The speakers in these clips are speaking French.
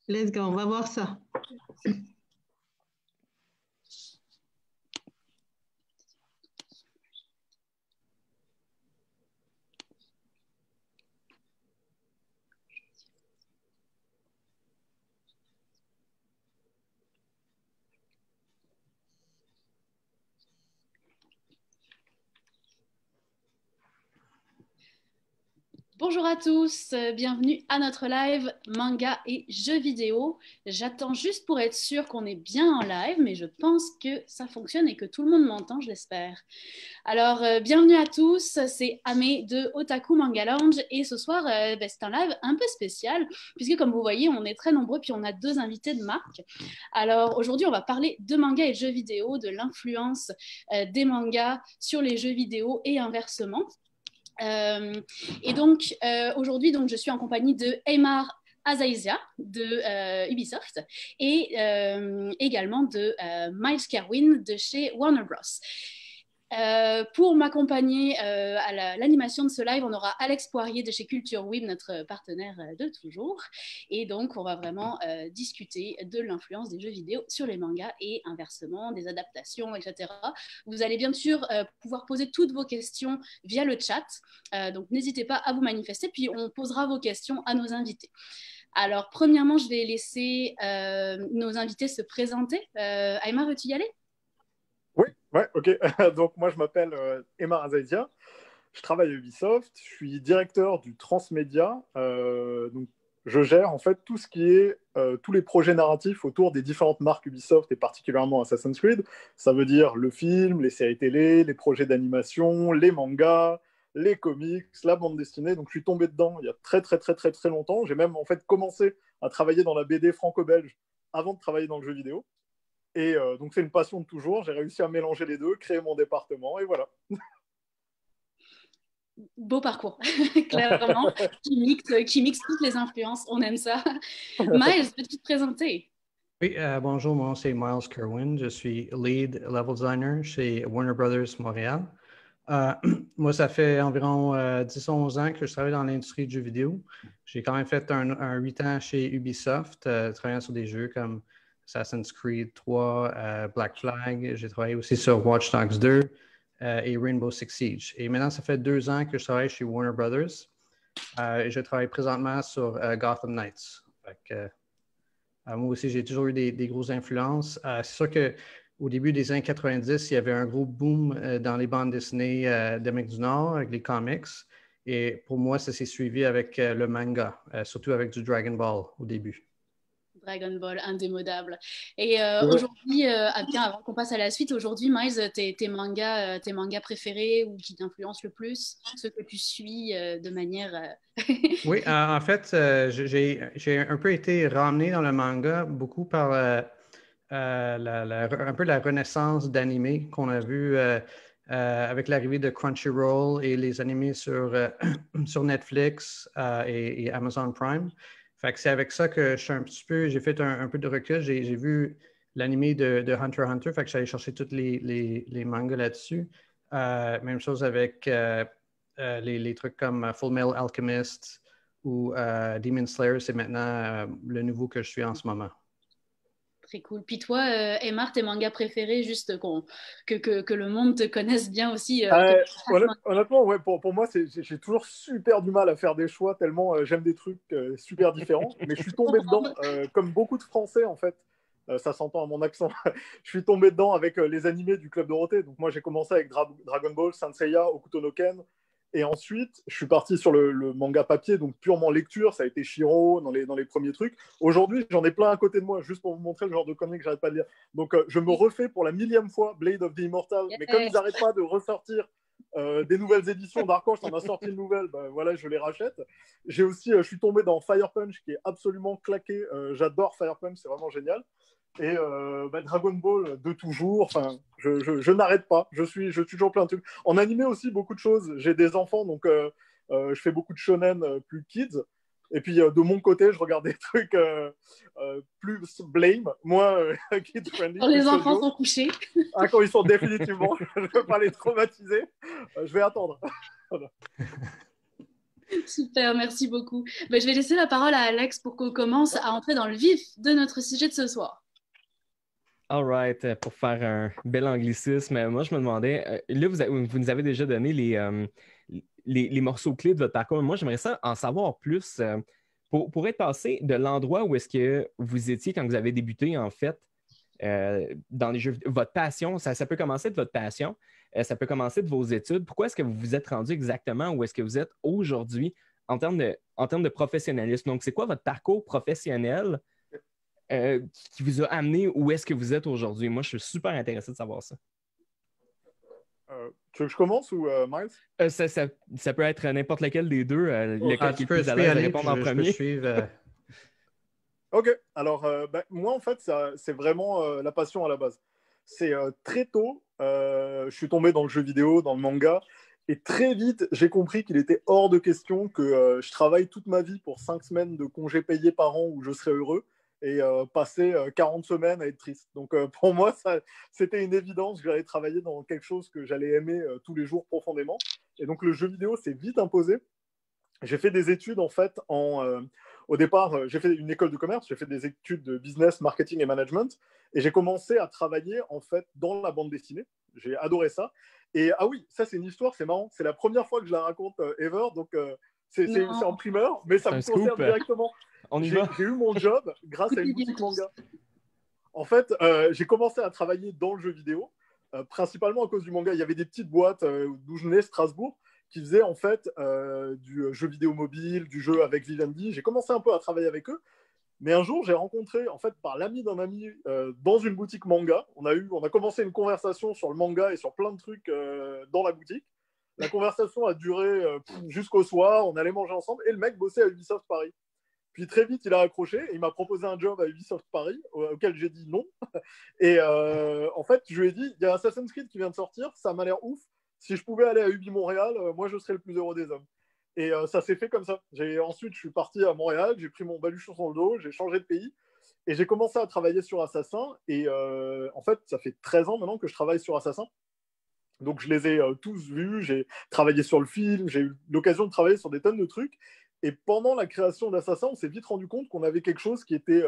Let's go, on va voir ça. Bonjour à tous, bienvenue à notre live manga et jeux vidéo. J'attends juste pour être sûre qu'on est bien en live, mais je pense que ça fonctionne et que tout le monde m'entend, je l'espère. Alors, bienvenue à tous, c'est Amé de Otaku Manga Lounge et ce soir, c'est un live un peu spécial puisque comme vous voyez, on est très nombreux puis on a deux invités de marque. Alors aujourd'hui, on va parler de manga et de jeux vidéo, de l'influence des mangas sur les jeux vidéo et inversement. Et donc, aujourd'hui, je suis en compagnie de Aymar Azaizia de Ubisoft et également de Miles Kerwin de chez Warner Bros. Pour m'accompagner à l'animation de ce live, on aura Alex Poirier de chez Culture Web, notre partenaire de toujours. Et donc, on va vraiment discuter de l'influence des jeux vidéo sur les mangas et inversement, des adaptations, etc. Vous allez bien sûr pouvoir poser toutes vos questions via le chat. Donc, n'hésitez pas à vous manifester, puis on posera vos questions à nos invités. Alors, premièrement, je vais laisser nos invités se présenter. Aymar, veux-tu y aller ? Oui, ouais, ok. Donc moi je m'appelle Aymar Azaizia, je travaille à Ubisoft, je suis directeur du transmédia. Donc je gère en fait tout ce qui est tous les projets narratifs autour des différentes marques Ubisoft et particulièrement Assassin's Creed. Ça veut dire le film, les séries télé, les projets d'animation, les mangas, les comics, la bande dessinée. Donc je suis tombé dedans il y a très très très très très longtemps. J'ai même en fait commencé à travailler dans la BD franco-belge avant de travailler dans le jeu vidéo. Et donc, c'est une passion de toujours. J'ai réussi à mélanger les deux, créer mon département, et voilà. Beau parcours, clairement, qui mixe toutes les influences. On aime ça. Miles, peux-tu te présenter? Oui, bonjour, mon nom c'est Miles Kerwin. Je suis lead level designer chez Warner Brothers Montréal. Moi, ça fait environ 10-11 ans que je travaille dans l'industrie du jeu vidéo. J'ai quand même fait un 8 ans chez Ubisoft, travaillant sur des jeux comme Assassin's Creed 3, Black Flag. J'ai travaillé aussi sur Watch Dogs 2 et Rainbow Six Siege. Et maintenant, ça fait 2 ans que je travaille chez Warner Brothers. Et je travaille présentement sur Gotham Knights. Moi aussi, j'ai toujours eu des grosses influences. C'est sûr qu'au début des années 90, il y avait un gros boom dans les bandes dessinées d'Amérique du Nord, avec les comics. Et pour moi, ça s'est suivi avec le manga, surtout avec du Dragon Ball au début. Dragon Ball, indémodable. Et aujourd'hui, bien, avant qu'on passe à la suite, aujourd'hui, Miles, tes mangas préférés ou qui t'influencent le plus, ceux que tu suis de manière... Oui, en fait, j'ai un peu été ramené dans le manga beaucoup par un peu la renaissance d'animés qu'on a vu avec l'arrivée de Crunchyroll et les animés sur, sur Netflix et Amazon Prime. Fait que c'est avec ça que j'ai fait un peu de recul. J'ai vu l'animé de Hunter x Hunter, fait que j'allais chercher tous les mangas là-dessus. Même chose avec les trucs comme Full Metal Alchemist ou Demon Slayer, c'est maintenant le nouveau que je suis en ce moment. Très cool. Puis toi, Aymar, tes mangas préférés, juste que le monde te connaisse bien aussi. Honnêtement, ouais, pour moi, j'ai toujours super du mal à faire des choix tellement j'aime des trucs super différents. Mais je suis tombé dedans, comme beaucoup de Français en fait. Ça s'entend à mon accent. Je suis tombé dedans avec les animés du Club Dorothée. Donc moi, j'ai commencé avec Dragon Ball, Saint Seiya, Hokuto no Ken. Et ensuite, je suis parti sur le manga papier, donc purement lecture. Ça a été Shiro dans les premiers trucs. Aujourd'hui, j'en ai plein à côté de moi, juste pour vous montrer le genre de conneries que j'arrête pas de lire. Donc, je me refais pour la 1000e fois Blade of the Immortal. Mais comme ils n'arrêtent pas de ressortir des nouvelles éditions, Dark Horse en a sorti une nouvelle, ben voilà, je les rachète. J'ai aussi, je suis tombé dans Fire Punch, qui est absolument claqué. J'adore Fire Punch, c'est vraiment génial. Et Dragon Ball de toujours, enfin, je n'arrête pas, je suis toujours plein de trucs. En animé aussi, beaucoup de choses. J'ai des enfants, donc je fais beaucoup de shonen plus kids. Et puis de mon côté, je regarde des trucs plus blame, moi, kid friendly. Quand les enfants sont couchés. Ah, quand ils sont définitivement, je ne veux pas les traumatiser, je vais attendre. Voilà. Super, merci beaucoup. Ben, je vais laisser la parole à Alex pour qu'on commence à entrer dans le vif de notre sujet de ce soir. All right, pour faire un bel anglicisme, moi je me demandais, là vous nous avez déjà donné les morceaux clés de votre parcours. Moi j'aimerais ça en savoir plus pour être passé de l'endroit où est-ce que vous étiez quand vous avez débuté en fait dans les jeux vidéo. Votre passion, ça peut commencer de votre passion, ça peut commencer de vos études. Pourquoi est-ce que vous vous êtes rendu exactement où est-ce que vous êtes aujourd'hui en termes de professionnalisme? Donc c'est quoi votre parcours professionnel? Qui vous a amené où est-ce que vous êtes aujourd'hui? Moi, je suis super intéressé de savoir ça. Tu veux que je commence ou Miles? Ça peut être n'importe lequel des deux. Lequel qui est Tu peux, plus tu à peux l'aise de aller, répondre en je peux premier. suivre. Ok, alors moi en fait, c'est vraiment la passion à la base. C'est très tôt, je suis tombé dans le jeu vidéo, dans le manga, et très vite, j'ai compris qu'il était hors de question que je travaille toute ma vie pour 5 semaines de congés payés par an où je serais heureux, et passer 40 semaines à être triste. Donc pour moi, c'était une évidence que j'allais travailler dans quelque chose que j'allais aimer tous les jours profondément. Et donc le jeu vidéo s'est vite imposé. J'ai fait des études en fait au départ, j'ai fait une école de commerce, j'ai fait des études de business, marketing et management, et j'ai commencé à travailler en fait dans la bande dessinée. J'ai adoré ça. Et ah oui, ça c'est une histoire, c'est marrant. C'est la première fois que je la raconte ever, donc c'est en primeur, mais ça C'est un me scoop. concerne directement. On y J'ai va. eu mon job grâce à une Écoutez bien boutique tous. manga. En fait, j'ai commencé à travailler dans le jeu vidéo, principalement à cause du manga. Il y avait des petites boîtes d'où je venais, Strasbourg, qui faisaient en fait du jeu vidéo mobile, du jeu avec Vivendi. J'ai commencé un peu à travailler avec eux. Mais un jour, j'ai rencontré, en fait, par l'ami d'un ami, dans une boutique manga. On a commencé une conversation sur le manga et sur plein de trucs dans la boutique. La conversation a duré jusqu'au soir. On allait manger ensemble. Et le mec bossait à Ubisoft Paris. Puis très vite, il a accroché et il m'a proposé un job à Ubisoft Paris, auquel j'ai dit non. Et en fait, je lui ai dit, il y a Assassin's Creed qui vient de sortir, ça m'a l'air ouf. Si je pouvais aller à Ubi Montréal, moi, je serais le plus heureux des hommes. Et ça s'est fait comme ça. Ensuite, je suis parti à Montréal, j'ai pris mon baluchon sur le dos, j'ai changé de pays et j'ai commencé à travailler sur Assassin. Et en fait, ça fait 13 ans maintenant que je travaille sur Assassin. Donc, je les ai tous vus, j'ai travaillé sur le film, j'ai eu l'occasion de travailler sur des tonnes de trucs. Et pendant la création d'Assassin, on s'est vite rendu compte qu'on avait quelque chose qui était,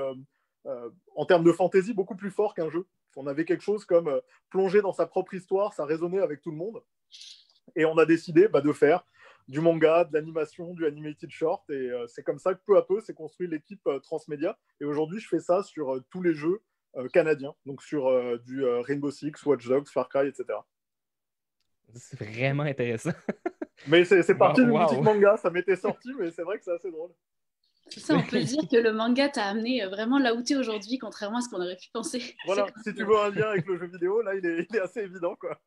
en termes de fantasy, beaucoup plus fort qu'un jeu. On avait quelque chose comme plonger dans sa propre histoire, ça résonnait avec tout le monde. Et on a décidé de faire du manga, de l'animation, du animated short. Et c'est comme ça que peu à peu s'est construit l'équipe Transmédia. Et aujourd'hui, je fais ça sur tous les jeux canadiens, donc sur du Rainbow Six, Watch Dogs, Far Cry, etc. C'est vraiment intéressant. Mais c'est parti d'une Wow. boutique manga, ça m'était sorti, mais c'est vrai que c'est assez drôle. C'est ça, on peut dire que le manga t'a amené vraiment là où tu es aujourd'hui, contrairement à ce qu'on aurait pu penser. Voilà, si tu veux un lien avec le jeu vidéo, là, il est assez évident, quoi.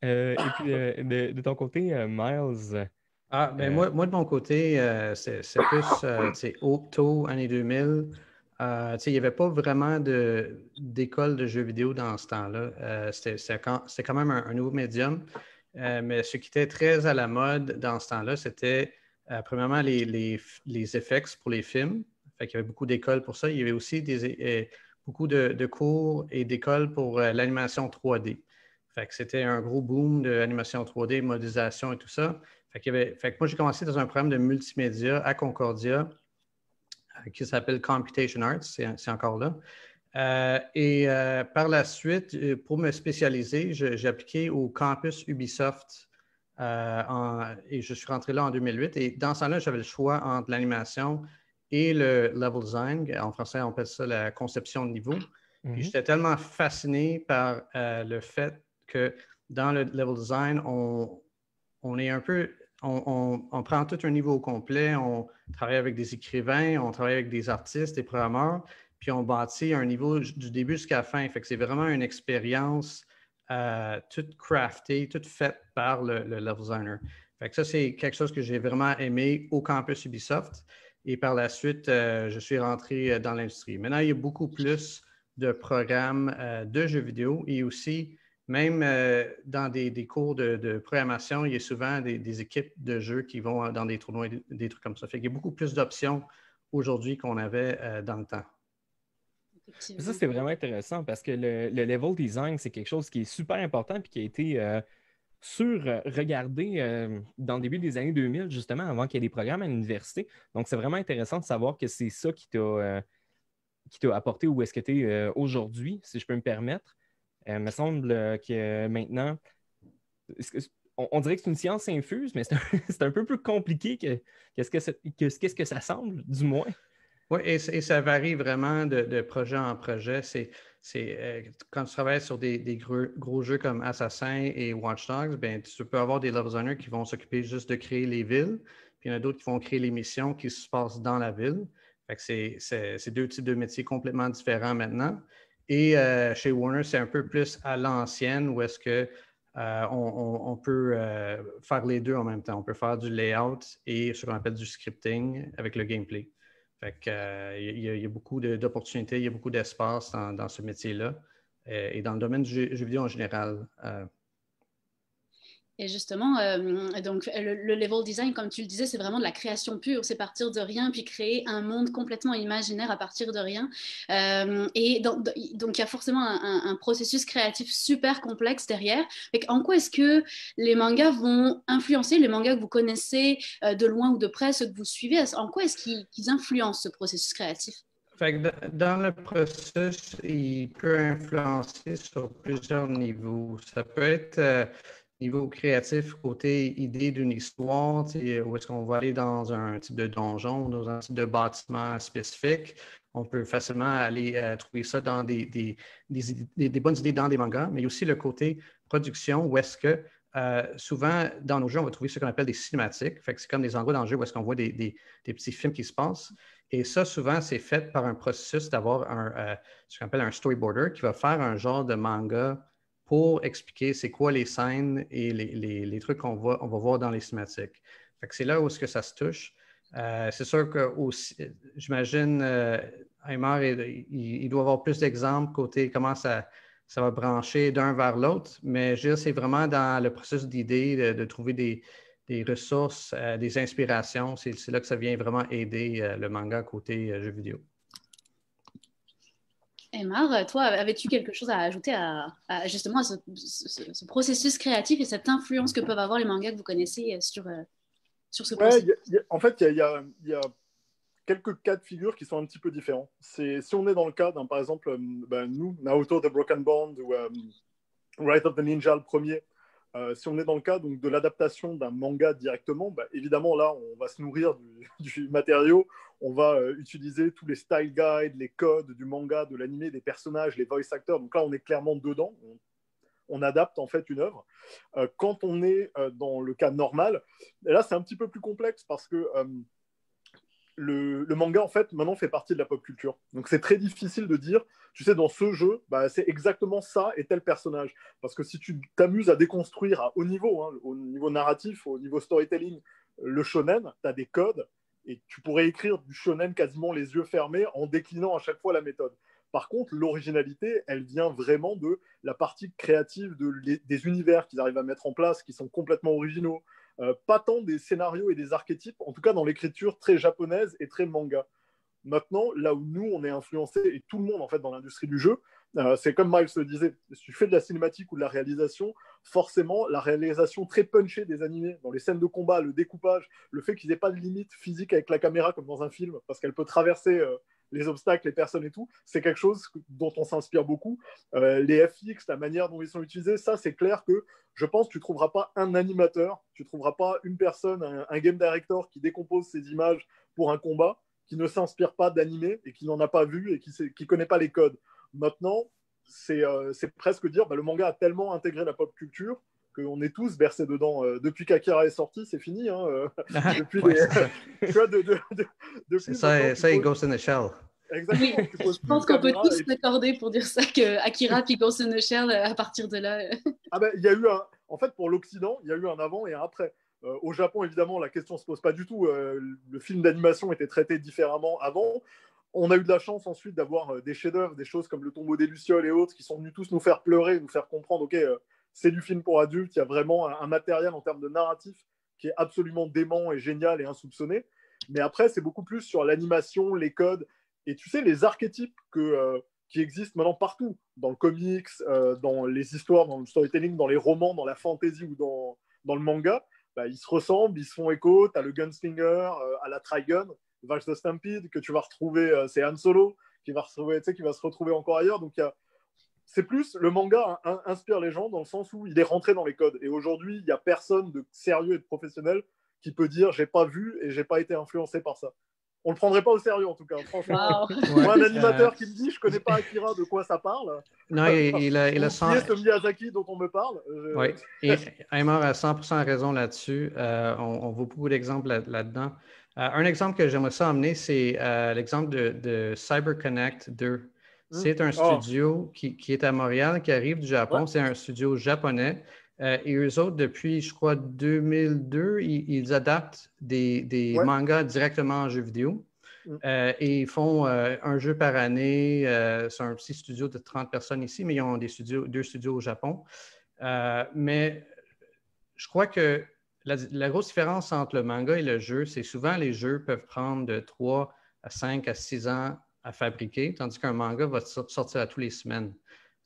Et puis, de ton côté, Miles. Moi, de mon côté, c'est plus tôt, années 2000. Il n'y avait pas vraiment d'école de jeux vidéo dans ce temps-là. C'était quand même un nouveau médium. Mais ce qui était très à la mode dans ce temps-là, c'était premièrement les effects pour les films. Fait qu'il y avait beaucoup d'écoles pour ça. Il y avait aussi beaucoup de cours et d'écoles pour l'animation 3D. Fait que c'était un gros boom de l'animation 3D, modélisation et tout ça. Fait que moi, j'ai commencé dans un programme de multimédia à Concordia qui s'appelle Computation Arts, c'est encore là. Par la suite, pour me spécialiser, j'ai appliqué au campus Ubisoft et je suis rentré là en 2008. Et dans ce temps-là, j'avais le choix entre l'animation et le level design. En français, on appelle ça la conception de niveau. Puis j'étais tellement fasciné par le fait que dans le level design, on est un peu, on prend tout un niveau complet, on travaille avec des écrivains, on travaille avec des artistes, des programmeurs, puis on bâtit un niveau du début jusqu'à la fin. Fait que c'est vraiment une expérience toute craftée, toute faite par le level designer. Fait que ça, c'est quelque chose que j'ai vraiment aimé au campus Ubisoft. Et par la suite, je suis rentré dans l'industrie. Maintenant, il y a beaucoup plus de programmes de jeux vidéo et aussi, même dans des cours de programmation, il y a souvent des équipes de jeux qui vont dans des tournois, des trucs comme ça. Fait qu'il y a beaucoup plus d'options aujourd'hui qu'on avait dans le temps. Ça, c'est vraiment intéressant parce que le level design, c'est quelque chose qui est super important et qui a été sur regarder dans le début des années 2000, justement, avant qu'il y ait des programmes à l'université. Donc, c'est vraiment intéressant de savoir que c'est ça qui t'a apporté où est-ce que tu es aujourd'hui, si je peux me permettre. Il me semble que maintenant, on dirait que c'est une science infuse, mais c'est un peu plus compliqué que qu'est-ce que ça semble, du moins. Oui, et ça varie vraiment de projet en projet. Quand tu travailles sur des gros jeux comme Assassin et Watch Dogs, ben, tu peux avoir des level designers qui vont s'occuper juste de créer les villes, puis il y en a d'autres qui vont créer les missions qui se passent dans la ville. Fait que c'est deux types de métiers complètement différents maintenant. Et chez Warner, c'est un peu plus à l'ancienne où est-ce que on peut faire les deux en même temps. On peut faire du layout et ce qu'on appelle du scripting avec le gameplay. Fait que, il y a beaucoup d'opportunités, il y a beaucoup d'espace dans ce métier-là et dans le domaine du jeu vidéo en général. Et justement, donc le level design, comme tu le disais, c'est vraiment de la création pure. C'est partir de rien puis créer un monde complètement imaginaire à partir de rien. Et donc, il y a forcément un processus créatif super complexe derrière. En quoi est-ce que les mangas vont influencer, les mangas que vous connaissez de loin ou de près, ceux que vous suivez, en quoi est-ce qu'ils influencent ce processus créatif? Fait que dans le processus, il peut influencer sur plusieurs niveaux. Ça peut être niveau créatif, côté idée d'une histoire, où est-ce qu'on va aller dans un type de donjon, dans un type de bâtiment spécifique. On peut facilement aller trouver ça dans des bonnes idées dans des mangas, mais il y a aussi le côté production, où est-ce que souvent, dans nos jeux, on va trouver ce qu'on appelle des cinématiques. Fait que c'est comme des endroits dans le jeu où est-ce qu'on voit des petits films qui se passent. Et ça, souvent, c'est fait par un processus d'avoir ce qu'on appelle un storyboarder qui va faire un genre de manga pour expliquer c'est quoi les scènes et les trucs on va voir dans les cinématiques. Fait que c'est là où est-ce que ça se touche. C'est sûr que aussi, j'imagine, Aymar, il doit avoir plus d'exemples côté comment ça va brancher d'un vers l'autre, mais je veux dire, c'est vraiment dans le processus d'idée de trouver des ressources, des inspirations. C'est là que ça vient vraiment aider le manga côté jeux vidéo. Aymar, toi, avais-tu quelque chose à ajouter justement à ce processus créatif et cette influence que peuvent avoir les mangas que vous connaissez sur ce processus? En fait, il y a quelques cas de figure qui sont un petit peu différents. Si on est dans le cas d'un, par exemple, nous, Naruto The Broken Bond ou Rise of the Ninja, le premier, si on est dans le cas donc, de l'adaptation d'un manga directement, évidemment, là, on va se nourrir du matériau, on va utiliser tous les style guides, les codes du manga, de l'animé, des personnages, les voice actors. Donc là, on est clairement dedans. On adapte en fait une œuvre. Quand on est dans le cas normal, et là, c'est un petit peu plus complexe parce que le manga, en fait, maintenant fait partie de la pop culture. Donc, c'est très difficile de dire, tu sais, dans ce jeu, c'est exactement ça et tel personnage. Parce que si tu t'amuses à déconstruire à haut niveau, hein, au niveau narratif, au niveau storytelling, le shonen, tu as des codes et tu pourrais écrire du shonen quasiment les yeux fermés en déclinant à chaque fois la méthode. Par contre, l'originalité, elle vient vraiment de la partie créative des univers qu'ils arrivent à mettre en place, qui sont complètement originaux. Pas tant des scénarios et des archétypes, en tout cas dans l'écriture très japonaise et très manga. Maintenant, là où nous, on est influencé, et tout le monde en fait dans l'industrie du jeu, c'est comme Miles le disait, si tu fais de la cinématique ou de la réalisation, forcément, la réalisation très punchée des animés, dans les scènes de combat, le découpage, le fait qu'ils n'aient pas de limite physique avec la caméra comme dans un film, parce qu'elle peut traverser les obstacles, les personnes et tout, c'est quelque chose dont on s'inspire beaucoup. Les FX, la manière dont ils sont utilisés, ça, c'est clair que je pense que tu ne trouveras pas un animateur, tu ne trouveras pas une personne, un game director qui décompose ses images pour un combat, qui ne s'inspire pas d'animé et qui n'en a pas vu et qui ne connaît pas les codes. Maintenant, c'est presque dire le manga a tellement intégré la pop culture qu'on est tous bercés dedans. Depuis qu'Akira est sorti, c'est fini. Hein, depuis ouais, depuis ça et Ghost in the Shell. Exactement. Oui, je pense qu'on peut tous s'accorder pour dire ça que Akira puis Ghost in the Shell, à partir de là. Il y a eu en fait, pour l'Occident, il y a eu un avant et un après. Au Japon, évidemment, la question ne se pose pas du tout. Le film d'animation était traité différemment avant. On a eu de la chance ensuite d'avoir des chefs-d'œuvre, des choses comme Le Tombeau des Lucioles et autres qui sont venus tous nous faire pleurer, nous faire comprendre, ok, c'est du film pour adultes, il y a vraiment un matériel en termes de narratif qui est absolument dément et génial et insoupçonné. Mais après, c'est beaucoup plus sur l'animation, les codes et tu sais, les archétypes que qui existent maintenant partout, dans le comics, dans les histoires, dans le storytelling, dans les romans, dans la fantasy ou dans le manga, bah, ils se ressemblent, ils se font écho. Tu as le Gunslinger à la Trigun, Vash the Stampede, que tu vas retrouver, c'est Han Solo, qui va se retrouver encore ailleurs. Donc, c'est plus, le manga inspire les gens dans le sens où il est rentré dans les codes. Et aujourd'hui, il n'y a personne de sérieux et de professionnel qui peut dire j'ai pas vu et j'ai pas été influencé par ça. On le prendrait pas au sérieux en tout cas, franchement. Wow. Moi, un animateur qui me dit je connais pas Akira, de quoi ça parle. Non, il a Qui est ce Miyazaki dont on me parle. Oui, et Aymar a 100% raison là-dessus. On voit beaucoup d'exemples là-dedans. Un exemple que j'aimerais ça emmener, c'est l'exemple de CyberConnect 2. C'est un studio qui est à Montréal, qui arrive du Japon. Ouais. C'est un studio japonais. Et eux autres, depuis, je crois, 2002, ils adaptent des mangas directement en jeux vidéo. Et ils font un jeu par année. C'est un petit studio de 30 personnes ici, mais ils ont deux studios au Japon. Mais je crois que la grosse différence entre le manga et le jeu, c'est souvent les jeux peuvent prendre de 3 à 5 à 6 ans à fabriquer, tandis qu'un manga va sortir à tous les semaines.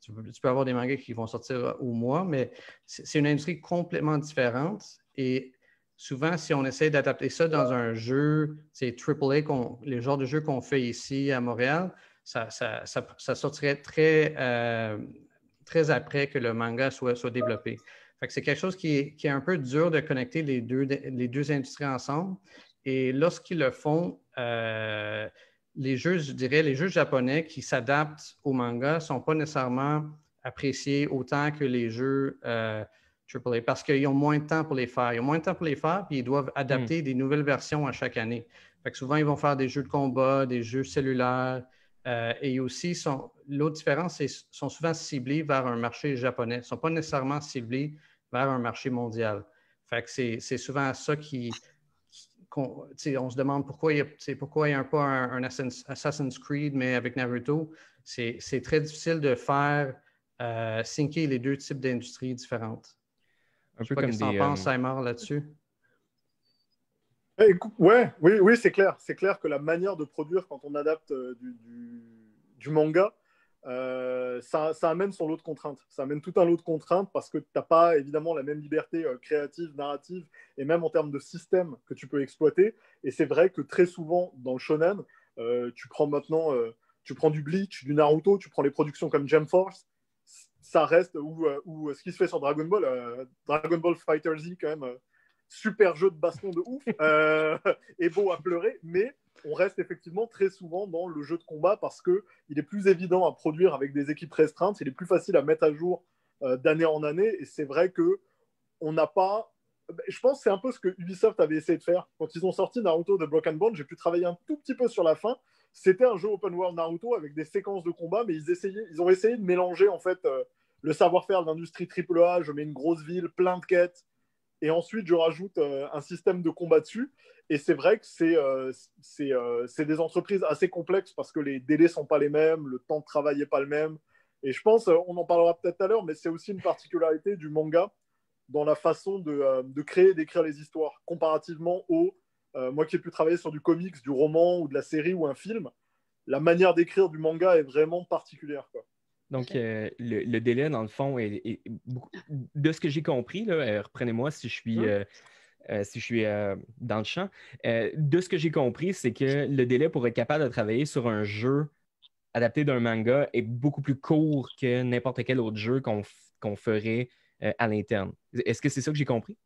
Tu peux avoir des mangas qui vont sortir au mois, mais c'est une industrie complètement différente. Et souvent, si on essaie d'adapter ça dans un jeu, c'est AAA, les genres de jeux qu'on fait ici à Montréal, ça sortirait très après que le manga soit développé. Fait que c'est quelque chose qui est un peu dur de connecter les deux industries ensemble. Et lorsqu'ils le font, les jeux japonais qui s'adaptent au manga ne sont pas nécessairement appréciés autant que les jeux AAA parce qu'ils ont moins de temps pour les faire. Ils ont moins de temps pour les faire, puis ils doivent adapter des nouvelles versions à chaque année. Fait que souvent, ils vont faire des jeux de combat, des jeux cellulaires. Et aussi, l'autre différence, c'est qu'ils sont souvent ciblés vers un marché japonais. Ils ne sont pas nécessairement ciblés vers un marché mondial. Fait que c'est souvent ça on se demande pourquoi il n'y a pas un Assassin's Creed, mais avec Naruto, c'est très difficile de faire syncer les deux types d'industries différentes. Un peu comme des... Qu'est-ce que tu en penses, Aymar, là-dessus? Oui, c'est clair. C'est clair que la manière de produire quand on adapte du manga, ça amène son lot de contraintes. Ça amène tout un lot de contraintes parce que tu n'as pas évidemment la même liberté créative, narrative et même en termes de système que tu peux exploiter. Et c'est vrai que très souvent dans le shonen, tu prends du Bleach, du Naruto, tu prends les productions comme Gem Force, ça reste, ou ce qui se fait sur Dragon Ball Fighter Z quand même, super jeu de baston de ouf, et beau à pleurer, mais on reste effectivement très souvent dans le jeu de combat parce qu'il est plus évident à produire avec des équipes restreintes, il est plus facile à mettre à jour d'année en année, et c'est vrai qu'on n'a pas... Je pense que c'est un peu ce que Ubisoft avait essayé de faire. Quand ils ont sorti Naruto de Broken Bond, j'ai pu travailler un tout petit peu sur la fin. C'était un jeu open world Naruto avec des séquences de combat, mais ils ont essayé de mélanger en fait le savoir-faire de l'industrie AAA, je mets une grosse ville, plein de quêtes, et ensuite je rajoute un système de combat dessus. Et c'est vrai que c'est des entreprises assez complexes parce que les délais ne sont pas les mêmes, le temps de travail n'est pas le même. Et je pense, on en parlera peut-être tout à l'heure, mais c'est aussi une particularité du manga dans la façon de créer et d'écrire les histoires, comparativement moi qui ai pu travailler sur du comics, du roman ou de la série ou un film, la manière d'écrire du manga est vraiment particulière, quoi. Donc, le délai, dans le fond, est de ce que j'ai compris, là, reprenez-moi si je suis dans le champ, de ce que j'ai compris, c'est que le délai pour être capable de travailler sur un jeu adapté d'un manga est beaucoup plus court que n'importe quel autre jeu qu'on ferait à l'interne. Est-ce que c'est ça que j'ai compris?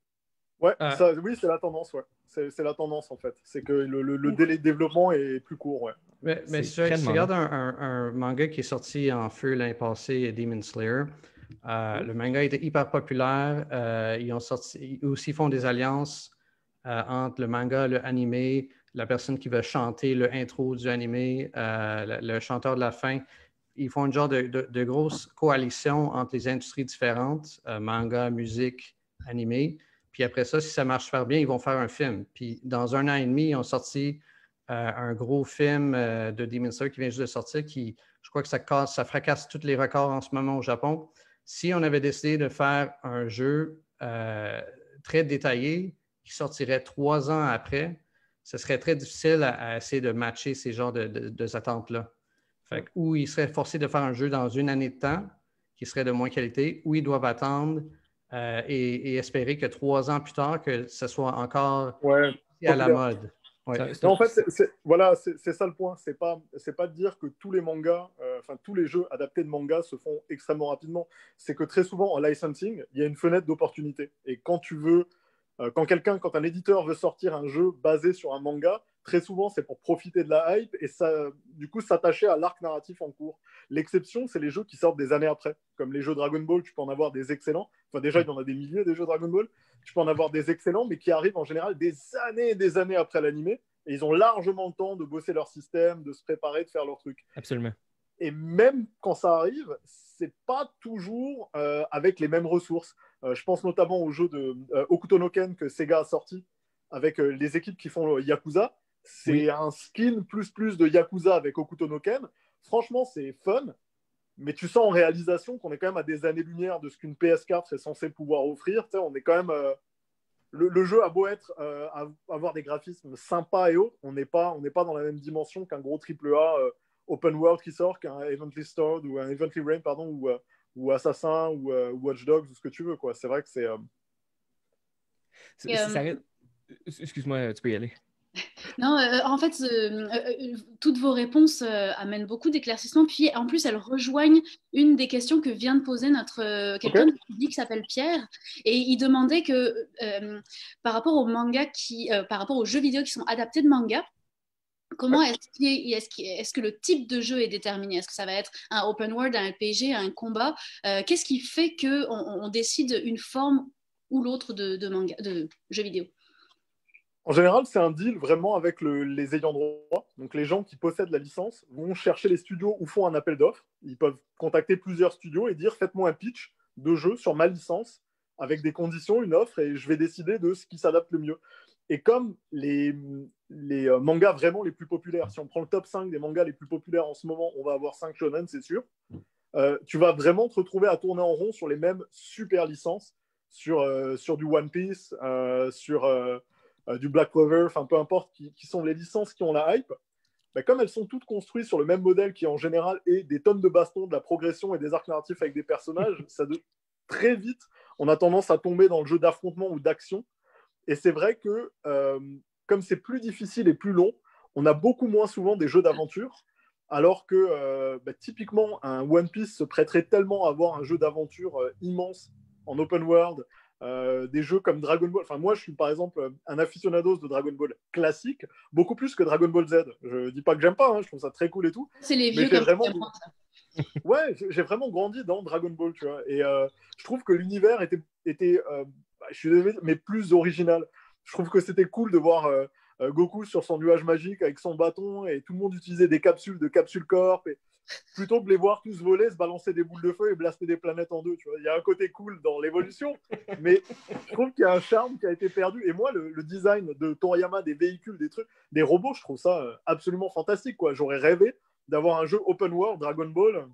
Oui, c'est la tendance, ouais. C'est la tendance, en fait. C'est que le délai de développement est plus court, ouais. Mais si tu regardes un manga qui est sorti en feu l'année passée, Demon Slayer, le manga était hyper populaire. Ils aussi font des alliances entre le manga, le animé, la personne qui va chanter le intro du animé, le chanteur de la fin. Ils font une genre de grosse coalition entre les industries différentes, manga, musique, animé. Puis après ça, si ça marche super bien, ils vont faire un film. Puis dans 1 an et demi, ils ont sorti un gros film de Demon Slayer qui vient juste de sortir, qui, je crois que ça fracasse tous les records en ce moment au Japon. Si on avait décidé de faire un jeu très détaillé qui sortirait 3 ans après, ce serait très difficile à essayer de matcher ces genres de attentes-là. Fait que, ou ils seraient forcés de faire un jeu dans une année de temps qui serait de moins qualité, ou ils doivent attendre et espérer que 3 ans plus tard, que ce soit encore à la mode. Ouais. Non, en fait, voilà, c'est ça le point. C'est pas de dire que tous les mangas, tous les jeux adaptés de manga se font extrêmement rapidement. C'est que très souvent, en licensing, il y a une fenêtre d'opportunité. Et quand quand un éditeur veut sortir un jeu basé sur un manga, très souvent, c'est pour profiter de la hype et du coup, s'attacher à l'arc narratif en cours. L'exception, c'est les jeux qui sortent des années après. Comme les jeux Dragon Ball, tu peux en avoir des excellents. Enfin, déjà, il y en a des milliers des jeux Dragon Ball. Tu peux en avoir des excellents, mais qui arrivent en général des années et des années après l'animé. Et ils ont largement le temps de bosser leur système, de se préparer, de faire leur truc. Absolument. Et même quand ça arrive, c'est pas toujours avec les mêmes ressources. Je pense notamment au jeu de Hokuto no Ken que Sega a sorti avec les équipes qui font Yakuza. C'est un skin plus de Yakuza avec Hokuto no Ken. Franchement, c'est fun, mais tu sens en réalisation qu'on est quand même à des années-lumière de ce qu'une PS4 est censée pouvoir offrir. Tu sais, on est quand même... le jeu a beau avoir des graphismes sympas et autres, on n'est pas dans la même dimension qu'un gros AAA open world qui sort, qu'un Evently Stored ou un Evently Rain, pardon, ou Assassin ou Watch Dogs ou ce que tu veux, quoi. C'est vrai que c'est... Excuse-moi, tu peux y aller. Non, en fait, toutes vos réponses amènent beaucoup d'éclaircissements. Puis, en plus, elles rejoignent une des questions que vient de poser quelqu'un du public qui s'appelle Pierre. Et il demandait que par rapport aux mangas par rapport aux jeux vidéo qui sont adaptés de manga, comment est-ce que le type de jeu est déterminé? Est-ce que ça va être un open world, un RPG, un combat? Qu'est-ce qui fait qu'on décide une forme ou l'autre de jeu vidéo? En général, c'est un deal vraiment avec les ayants droit. Donc, les gens qui possèdent la licence vont chercher les studios ou font un appel d'offres. Ils peuvent contacter plusieurs studios et dire « Faites-moi un pitch de jeu sur ma licence avec des conditions, une offre, et je vais décider de ce qui s'adapte le mieux. » Et comme les mangas vraiment les plus populaires, si on prend le top 5 des mangas les plus populaires en ce moment, on va avoir 5 shonen, c'est sûr. Tu vas vraiment te retrouver à tourner en rond sur les mêmes super licences, sur du One Piece, sur... du Black Clover, enfin peu importe, qui sont les licences qui ont la hype, comme elles sont toutes construites sur le même modèle qui en général est des tonnes de bastons, de la progression et des arcs narratifs avec des personnages, très vite, on a tendance à tomber dans le jeu d'affrontement ou d'action. Et c'est vrai que comme c'est plus difficile et plus long, on a beaucoup moins souvent des jeux d'aventure, alors que typiquement un One Piece se prêterait tellement à avoir un jeu d'aventure immense en open world, des jeux comme Dragon Ball. Enfin, moi, je suis par exemple un aficionados de Dragon Ball classique, beaucoup plus que Dragon Ball Z. Je dis pas que j'aime pas, hein, je trouve ça très cool et tout. C'est les vieux comme vraiment... Ouais, j'ai vraiment grandi dans Dragon Ball, tu vois. Et je trouve que l'univers était je suis désolé, mais plus original. Je trouve que c'était cool de voir Goku sur son nuage magique avec son bâton et tout le monde utilisait des capsules de Capsule Corp. Et plutôt que de les voir tous voler, se balancer des boules de feu et blaster des planètes en deux. Tu vois. Il y a un côté cool dans l'évolution, mais je trouve qu'il y a un charme qui a été perdu. Et moi, le design de Toriyama, des véhicules, des trucs, des robots, je trouve ça absolument fantastique, quoi. J'aurais rêvé d'avoir un jeu open world Dragon Ball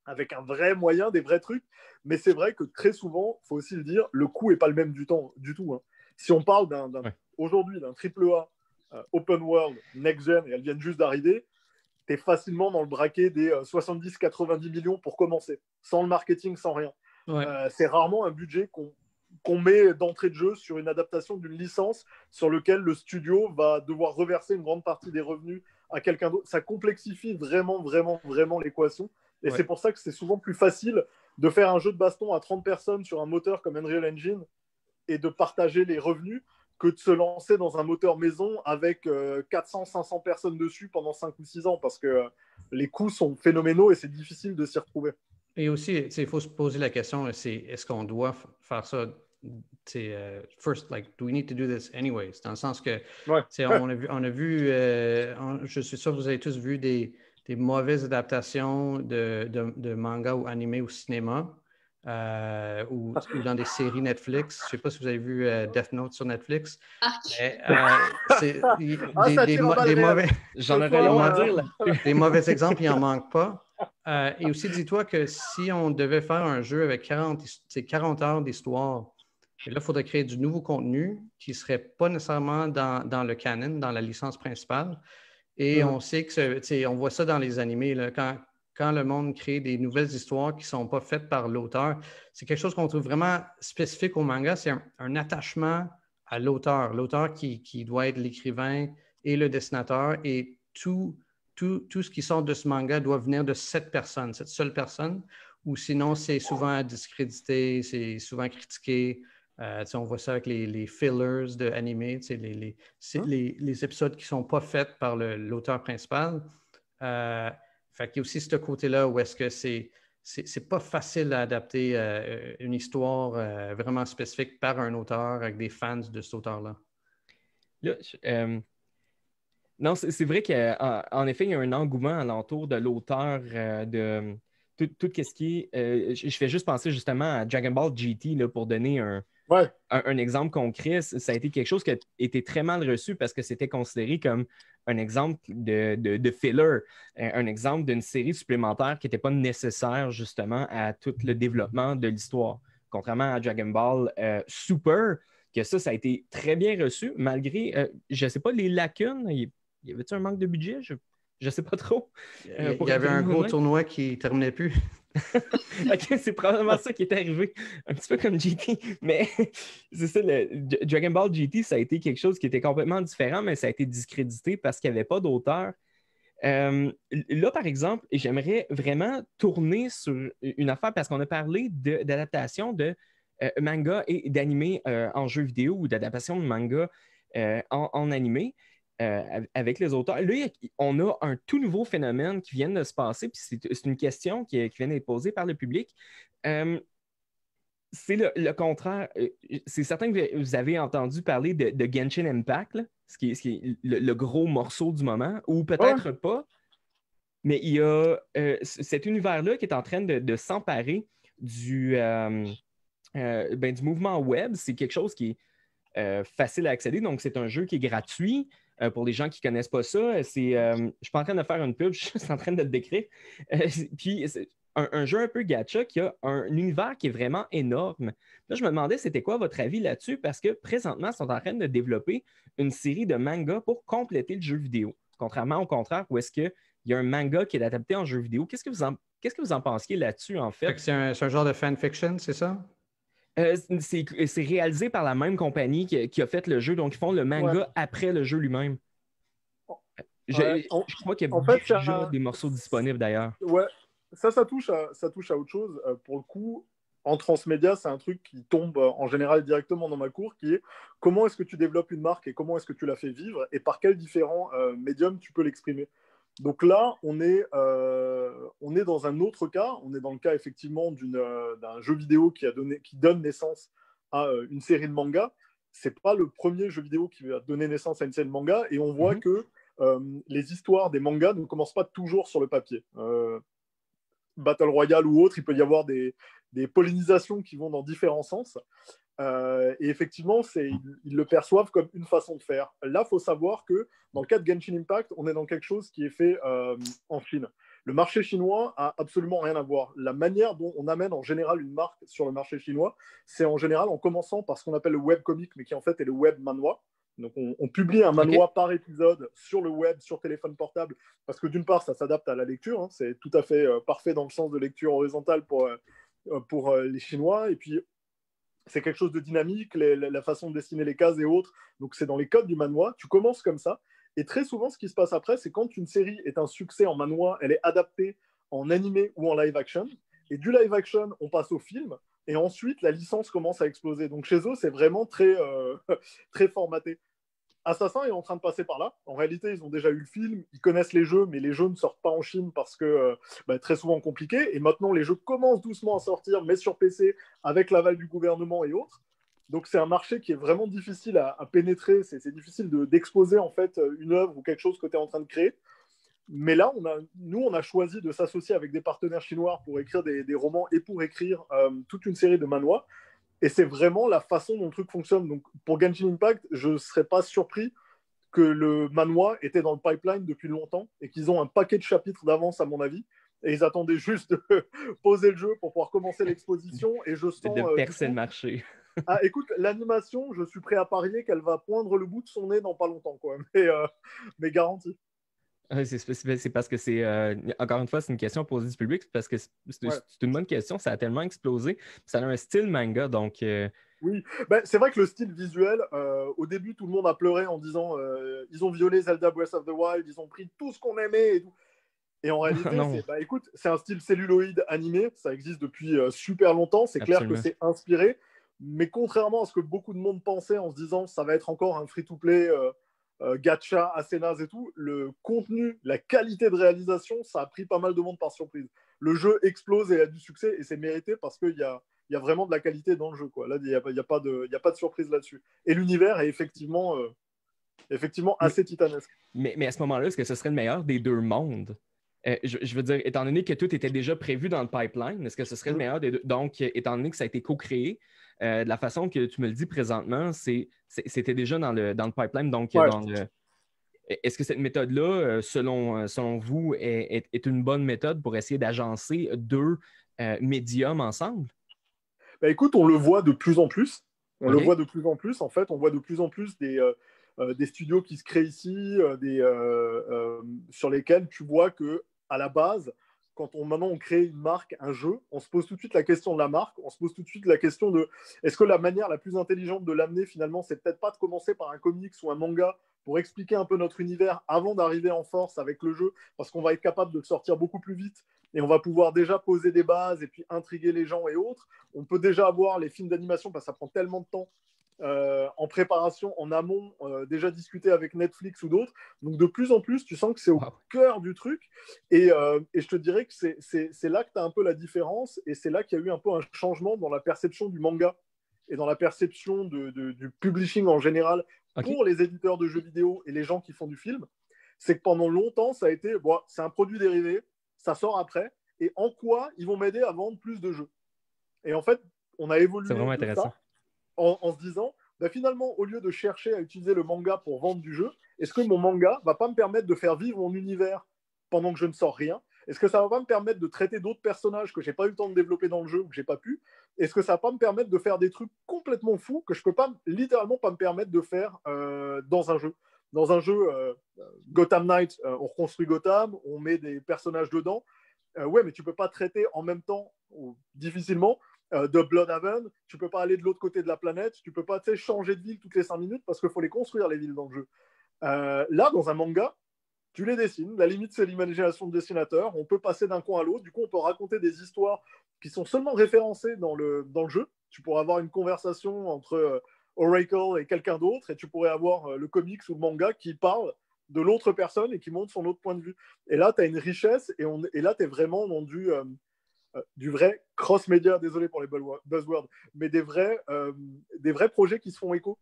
avec un vrai moyen, des vrais trucs. Mais c'est vrai que très souvent, il faut aussi le dire, le coût n'est pas le même du tout. Hein. Si on parle aujourd'hui d'un AAA open world next-gen, et elles viennent juste d'arriver, tu es facilement dans le braquet des 70-90 millions pour commencer, sans le marketing, sans rien. Ouais. C'est rarement un budget qu'on met d'entrée de jeu sur une adaptation d'une licence sur lequel le studio va devoir reverser une grande partie des revenus à quelqu'un d'autre. Ça complexifie vraiment, vraiment, vraiment l'équation. Et c'est pour ça que c'est souvent plus facile de faire un jeu de baston à 30 personnes sur un moteur comme Unreal Engine et de partager les revenus que de se lancer dans un moteur maison avec 400-500 personnes dessus pendant 5 ou 6 ans, parce que les coûts sont phénoménaux et c'est difficile de s'y retrouver. Et aussi, il faut se poser la question, est-ce qu'on doit faire ça first, like, do we need to do this anyways? Dans le sens que, on a vu je suis sûr que vous avez tous vu des mauvaises adaptations de manga ou animé au cinéma. Ou dans des séries Netflix. Je ne sais pas si vous avez vu Death Note sur Netflix. Des mauvais exemples, il n'en manque pas. Et aussi, dis-toi que si on devait faire un jeu avec 40 heures d'histoire, et là, il faudrait créer du nouveau contenu qui ne serait pas nécessairement dans le canon, dans la licence principale. Et on sait que, on voit ça dans les animés, là, quand le monde crée des nouvelles histoires qui ne sont pas faites par l'auteur, c'est quelque chose qu'on trouve vraiment spécifique au manga, c'est un attachement à l'auteur. L'auteur qui doit être l'écrivain et le dessinateur, et tout ce qui sort de ce manga doit venir de cette personne, cette seule personne, ou sinon c'est souvent discrédité, c'est souvent critiqué. On voit ça avec les fillers de animé, les épisodes qui ne sont pas faits par l'auteur principal. Fait qu'il y a aussi ce côté-là où est-ce que c'est pas facile à adapter une histoire vraiment spécifique par un auteur avec des fans de cet auteur-là. Là, non, c'est vrai qu'en effet, il y a un engouement alentour de l'auteur de tout ce qui est. Je fais juste penser justement à Dragon Ball GT là, pour donner un exemple concret. Ça a été quelque chose qui a été très mal reçu parce que c'était considéré comme un exemple de filler, un exemple d'une série supplémentaire qui n'était pas nécessaire justement à tout le développement de l'histoire. Contrairement à Dragon Ball Super, que ça a été très bien reçu, malgré, je ne sais pas, les lacunes. Y avait-il un manque de budget? Je ne sais pas trop. Il y avait un gros tournoi qui ne terminait plus. OK, c'est probablement ça qui est arrivé. Un petit peu comme GT. Mais c'est ça, Dragon Ball GT, ça a été quelque chose qui était complètement différent, mais ça a été discrédité parce qu'il n'y avait pas d'auteur. Là, par exemple, j'aimerais vraiment tourner sur une affaire parce qu'on a parlé d'adaptation de manga et d'animé en jeu vidéo ou d'adaptation de manga en animé. Avec les auteurs. Là, on a un tout nouveau phénomène qui vient de se passer, puis c'est une question qui vient d'être posée par le public. C'est le contraire. C'est certain que vous avez entendu parler de Genshin Impact, là, ce qui est le gros morceau du moment, ou peut-être pas, mais il y a cet univers-là qui est en train de s'emparer du mouvement web. C'est quelque chose qui est facile à accéder, donc c'est un jeu qui est gratuit. Pour les gens qui ne connaissent pas ça, je ne suis pas en train de faire une pub, je suis en train de le décrire. Puis c'est un jeu un peu gacha qui a un univers qui est vraiment énorme. Là, je me demandais, c'était quoi votre avis là-dessus? Parce que présentement, ils sont en train de développer une série de mangas pour compléter le jeu vidéo. Contrairement au contraire, où est-ce qu'il y a un manga qui est adapté en jeu vidéo. Qu'est-ce que vous en pensiez là-dessus, en fait? C'est un genre de fanfiction, c'est ça? C'est réalisé par la même compagnie qui a fait le jeu, donc ils font le manga après le jeu lui-même. Je crois qu'il y a déjà des morceaux disponibles d'ailleurs. Ouais, ça touche à autre chose. Pour le coup, en transmédia, c'est un truc qui tombe en général directement dans ma cour, qui est comment est-ce que tu développes une marque et comment est-ce que tu la fais vivre et par quels différents médiums tu peux l'exprimer. Donc là, on est dans un autre cas. On est dans le cas effectivement d'un jeu vidéo qui donne naissance à une série de mangas. C'est pas le premier jeu vidéo qui va donner naissance à une série de mangas, et on voit que les histoires des mangas ne commencent pas toujours sur le papier. Battle Royale ou autre, il peut y avoir des pollinisations qui vont dans différents sens. Et effectivement, ils le perçoivent comme une façon de faire. Là, il faut savoir que dans le cas de Genshin Impact, on est dans quelque chose qui est fait en Chine. Le marché chinois a absolument rien à voir. La manière dont on amène en général une marque sur le marché chinois, c'est en général en commençant par ce qu'on appelle le webcomic, mais qui en fait est le web manhwa. Donc on publie un manhwa par épisode sur le web, sur téléphone portable, parce que d'une part, ça s'adapte à la lecture. Hein, c'est tout à fait parfait dans le sens de lecture horizontale pour les Chinois. Et puis, c'est quelque chose de dynamique, la façon de dessiner les cases et autres. Donc, c'est dans les codes du manhwa. Tu commences comme ça. Et très souvent, ce qui se passe après, c'est quand une série est un succès en manhwa, elle est adaptée en animé ou en live action. Et du live action, on passe au film. Et ensuite, la licence commence à exploser. Donc, chez eux, c'est vraiment très, très formaté. Assassin est en train de passer par là. En réalité, ils ont déjà eu le film, ils connaissent les jeux, mais les jeux ne sortent pas en Chine parce que très souvent compliqué. Et maintenant, les jeux commencent doucement à sortir, mais sur PC, avec l'aval du gouvernement et autres. Donc, c'est un marché qui est vraiment difficile à pénétrer. C'est difficile d'exposer en fait une œuvre ou quelque chose que tu es en train de créer. Mais là, on a choisi de s'associer avec des partenaires chinois pour écrire des romans et pour écrire toute une série de manhwas. Et c'est vraiment la façon dont le truc fonctionne. Donc, pour Genshin Impact, je ne serais pas surpris que le manhwa était dans le pipeline depuis longtemps et qu'ils ont un paquet de chapitres d'avance, à mon avis. Et ils attendaient juste de poser le jeu pour pouvoir commencer l'exposition. Et je sens... de percer le marché. Ah, écoute, l'animation, je suis prêt à parier qu'elle va poindre le bout de son nez dans pas longtemps, quoi. Mais garanti. C'est parce que c'est, encore une fois, c'est une question posée du public, parce que c'est une bonne question, ça a tellement explosé, ça a un style manga, donc... Oui, ben, c'est vrai que le style visuel, au début, tout le monde a pleuré en disant ils ont violé Zelda Breath of the Wild, ils ont pris tout ce qu'on aimait et tout. Et en réalité, non, écoute, c'est un style celluloïde animé, ça existe depuis super longtemps, c'est clair que absolument. c'est inspiré, mais contrairement à ce que beaucoup de monde pensait en se disant ça va être encore un free-to-play gacha assez naze et tout, le contenu, la qualité de réalisation, ça a pris pas mal de monde par surprise. Le jeu explose et a du succès, et c'est mérité parce qu'il y a vraiment de la qualité dans le jeu, quoi. Là, il n'y a pas de surprise là-dessus. Et l'univers est effectivement assez titanesque. Mais à ce moment-là, est-ce que ce serait le meilleur des deux mondes? Je veux dire, étant donné que tout était déjà prévu dans le pipeline, est-ce que ce serait le meilleur des deux? Donc, étant donné que ça a été co-créé, de la façon que tu me le dis présentement, c'était déjà dans le pipeline. Donc, est-ce que cette méthode-là, selon vous, est une bonne méthode pour essayer d'agencer deux médiums ensemble? Ben, écoute, on le voit de plus en plus. On le OK. voit de plus en plus. En fait, on voit de plus en plus des studios qui se créent ici, sur lesquels tu vois que à la base, maintenant on crée une marque, un jeu, on se pose tout de suite la question de la marque, on se pose tout de suite la question de est-ce que la manière la plus intelligente de l'amener finalement, c'est peut-être pas de commencer par un comics ou un manga pour expliquer un peu notre univers avant d'arriver en force avec le jeu, parce qu'on va être capable de le sortir beaucoup plus vite et on va pouvoir déjà poser des bases et puis intriguer les gens et autres. On peut déjà avoir les films d'animation parce que ça prend tellement de temps en préparation, en amont, déjà discuté avec Netflix ou d'autres. Donc de plus en plus, tu sens que c'est au cœur du truc. Et je te dirais que c'est là que tu as un peu la différence, et c'est là qu'il y a eu un peu un changement dans la perception du manga et dans la perception du publishing en général pour les éditeurs de jeux vidéo et les gens qui font du film. C'est que pendant longtemps, ça a été, c'est un produit dérivé, ça sort après, et en quoi ils vont m'aider à vendre plus de jeux. Et en fait, on a évolué de ça en se disant, finalement, au lieu de chercher à utiliser le manga pour vendre du jeu, est-ce que mon manga va pas me permettre de faire vivre mon univers pendant que je ne sors rien? Est-ce que ça va pas me permettre de traiter d'autres personnages que j'ai pas eu le temps de développer dans le jeu ou que j'ai pas pu? Est-ce que ça va pas me permettre de faire des trucs complètement fous que je peux pas, littéralement pas me permettre de faire dans un jeu? Dans un jeu Gotham Knight, on reconstruit Gotham, on met des personnages dedans. Ouais, mais tu peux pas traiter en même temps, ou difficilement, de Bloodhaven, tu peux pas aller de l'autre côté de la planète, tu peux pas changer de ville toutes les 5 minutes parce qu'il faut les construire, les villes dans le jeu. Là, dans un manga, tu les dessines, la limite c'est l'imagination de dessinateur, on peut passer d'un coin à l'autre, du coup on peut raconter des histoires qui sont seulement référencées dans le jeu. Tu pourrais avoir une conversation entre Oracle et quelqu'un d'autre, et tu pourrais avoir le comics ou le manga qui parle de l'autre personne et qui montre son autre point de vue. Et là, tu as une richesse, et là, tu es vraiment dans du vrai cross-média, désolé pour les buzzwords, mais des vrais projets qui se font écho.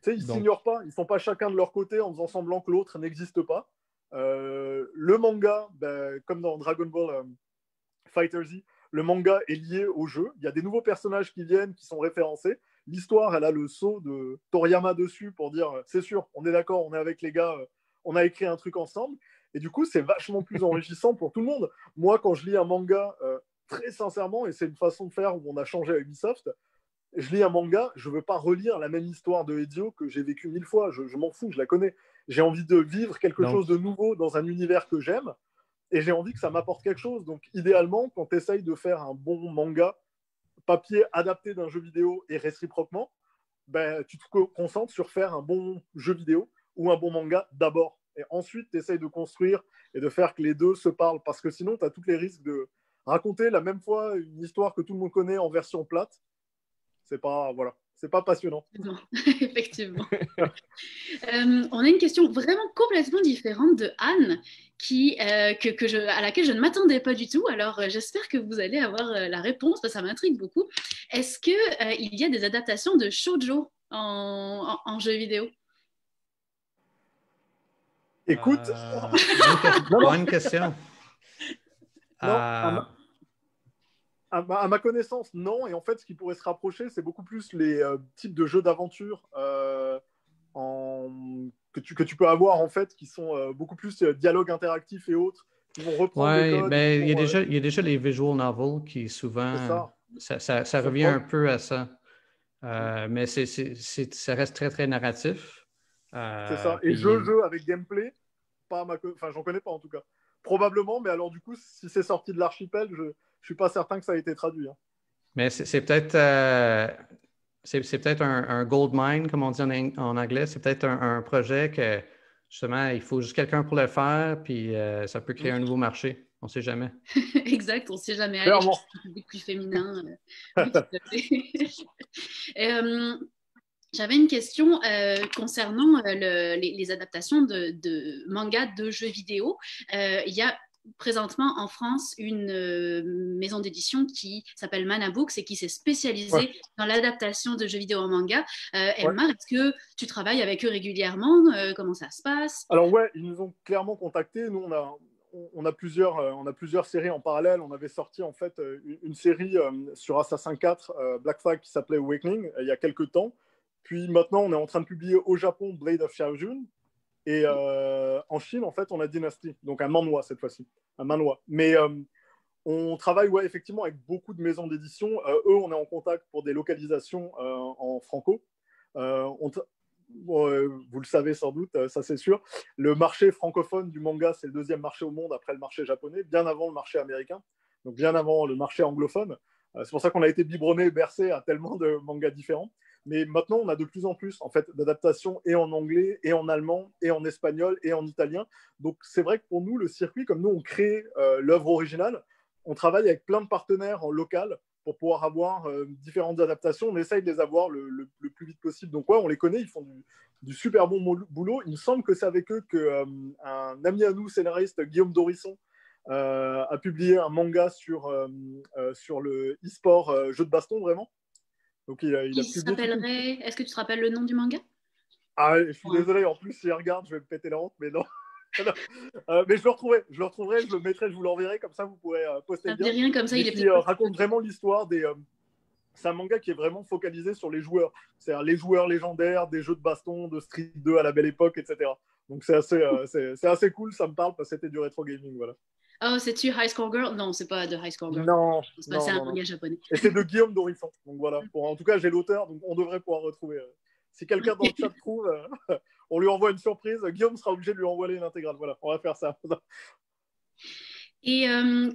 Tu sais, ils ne s'ignorent pas, ils ne sont pas chacun de leur côté en faisant semblant que l'autre n'existe pas. Le manga, comme dans Dragon Ball Fighter Z, le manga est lié au jeu. Il y a des nouveaux personnages qui viennent, qui sont référencés. L'histoire, elle a le sceau de Toriyama dessus pour dire c'est sûr, on est d'accord, on est avec les gars, on a écrit un truc ensemble. Et du coup, c'est vachement plus enrichissant pour tout le monde. Moi, quand je lis un manga, très sincèrement, et c'est une façon de faire où on a changé à Ubisoft, je lis un manga, je ne veux pas relire la même histoire de Ezio que j'ai vécu 1000 fois. Je m'en fous, je la connais. J'ai envie de vivre quelque chose de nouveau dans un univers que j'aime, et j'ai envie que ça m'apporte quelque chose. Donc, idéalement, quand tu essayes de faire un bon manga papier adapté d'un jeu vidéo et réciproquement, tu te concentres sur faire un bon jeu vidéo ou un bon manga d'abord. Et ensuite, tu essayes de construire et de faire que les deux se parlent. Parce que sinon, tu as tous les risques de raconter la même fois une histoire que tout le monde connaît en version plate. C'est pas passionnant. Non, effectivement. On a une question vraiment complètement différente de Anne à laquelle je ne m'attendais pas du tout. Alors, j'espère que vous allez avoir la réponse, parce que ça m'intrigue beaucoup. Est-ce qu'il y a des adaptations de shoujo en jeu vidéo? Écoute, bonne question. Non, à ma connaissance, non. Et en fait, ce qui pourrait se rapprocher, c'est beaucoup plus les types de jeux d'aventure que tu peux avoir, en fait, qui sont beaucoup plus dialogue interactif et autres, qui vont reprendre des codes. Il y a déjà les visual novels qui souvent, ça revient un peu à ça. Mais ça reste très, très narratif. C'est ça. Et jeu avec gameplay. enfin, j'en connais pas en tout cas. Probablement, mais alors du coup, si c'est sorti de l'archipel, je suis pas certain que ça a été traduit. Hein. Mais c'est peut-être c'est peut-être un gold mine, comme on dit en anglais. C'est peut-être un projet que, justement, il faut juste quelqu'un pour le faire, puis ça peut créer un nouveau marché. On ne sait jamais. Exact, on ne sait jamais. Aller Clairement. chercher un public plus féminin. Oui, tout à fait. J'avais une question concernant les adaptations de mangas de jeux vidéo. Il y a présentement en France une maison d'édition qui s'appelle Mana Books et qui s'est spécialisée dans l'adaptation de jeux vidéo en manga. Elmar, est-ce que tu travailles avec eux régulièrement? Comment ça se passe? Alors ouais, ils nous ont clairement contactés. Nous, on a plusieurs séries en parallèle. On avait sorti en fait une série sur Assassin 4 Black Flag qui s'appelait Awakening il y a quelques temps. Puis maintenant, on est en train de publier au Japon Blade of Xiaojun. Et en Chine, en fait, on a Dynasty. Donc un manhwa cette fois-ci. Un manhwa. Mais on travaille effectivement avec beaucoup de maisons d'édition. Eux, on est en contact pour des localisations en franco. Vous le savez sans doute, ça c'est sûr. Le marché francophone du manga, c'est le deuxième marché au monde après le marché japonais, bien avant le marché américain, donc bien avant le marché anglophone. C'est pour ça qu'on a été biberonné, bercé à tellement de mangas différents. Mais maintenant, on a de plus en plus en fait, d'adaptations et en anglais, et en allemand, et en espagnol, et en italien. Donc c'est vrai que pour nous, le circuit, comme nous, on crée l'œuvre originale, on travaille avec plein de partenaires en local pour pouvoir avoir différentes adaptations. On essaye de les avoir le plus vite possible. Donc, on les connaît, ils font du super bon boulot. Il me semble que c'est avec eux qu'un ami à nous, scénariste, Guillaume Dorisson, a publié un manga sur le e-sport jeu de baston, vraiment. Donc, il a s'appellerait... Est-ce que tu te rappelles le nom du manga? Ah, je suis désolé, en plus, si je regarde, je vais me péter la honte, mais non. Mais je le retrouverai, je le mettrai, je vous l'enverrai, comme ça vous pourrez poster ça bien. Rien comme ça, il est qui raconte vraiment l'histoire des... c'est un manga qui est vraiment focalisé sur les joueurs. C'est-à-dire les joueurs légendaires des jeux de baston, de Street 2 à la belle époque, etc. Donc c'est assez cool, ça me parle, parce que c'était du rétro gaming, voilà. Oh, c'est-tu High Score Girl? Non, c'est pas de High Score Girl. Non, c'est un manga japonais. Et c'est de Guillaume Dorisson. Donc voilà, en tout cas, j'ai l'auteur, donc on devrait pouvoir retrouver... Si quelqu'un dans le chat trouve, on lui envoie une surprise. Guillaume sera obligé de lui envoyer l'intégrale. Voilà, on va faire ça. Et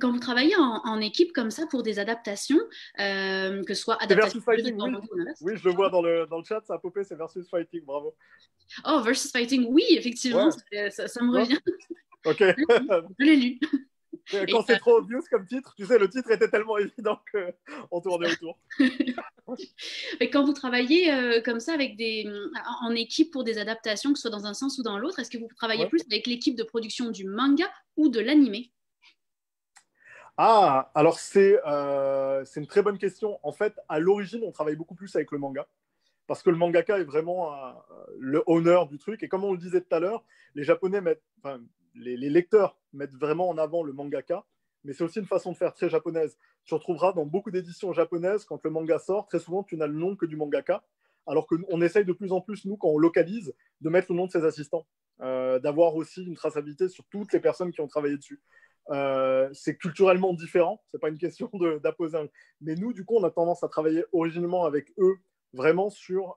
quand vous travaillez en équipe comme ça pour des adaptations, que ce soit adaptation Versus Fighting, oui, je le vois dans le chat, ça a popé, c'est Versus Fighting, bravo. Oh, Versus Fighting, oui, effectivement, ça me revient. Ok. Je l'ai lu. Quand c'est trop obvious comme titre, tu sais, le titre était tellement évident qu'on tournait autour. Et quand vous travaillez comme ça en équipe pour des adaptations, que ce soit dans un sens ou dans l'autre, est-ce que vous travaillez plus avec l'équipe de production du manga ou de l'animé? Ah, alors c'est une très bonne question. En fait, à l'origine, on travaille beaucoup plus avec le manga. Parce que le mangaka est vraiment le owner du truc. Et comme on le disait tout à l'heure, les Japonais les lecteurs mettent vraiment en avant le mangaka, mais c'est aussi une façon de faire très japonaise. Tu retrouveras dans beaucoup d'éditions japonaises, quand le manga sort, très souvent, tu n'as le nom que du mangaka, alors qu'on essaye de plus en plus, nous, quand on localise, de mettre le nom de ses assistants, d'avoir aussi une traçabilité sur toutes les personnes qui ont travaillé dessus. C'est culturellement différent, c'est pas une question d'apposer un... Mais nous, du coup, on a tendance à travailler originellement avec eux, vraiment sur...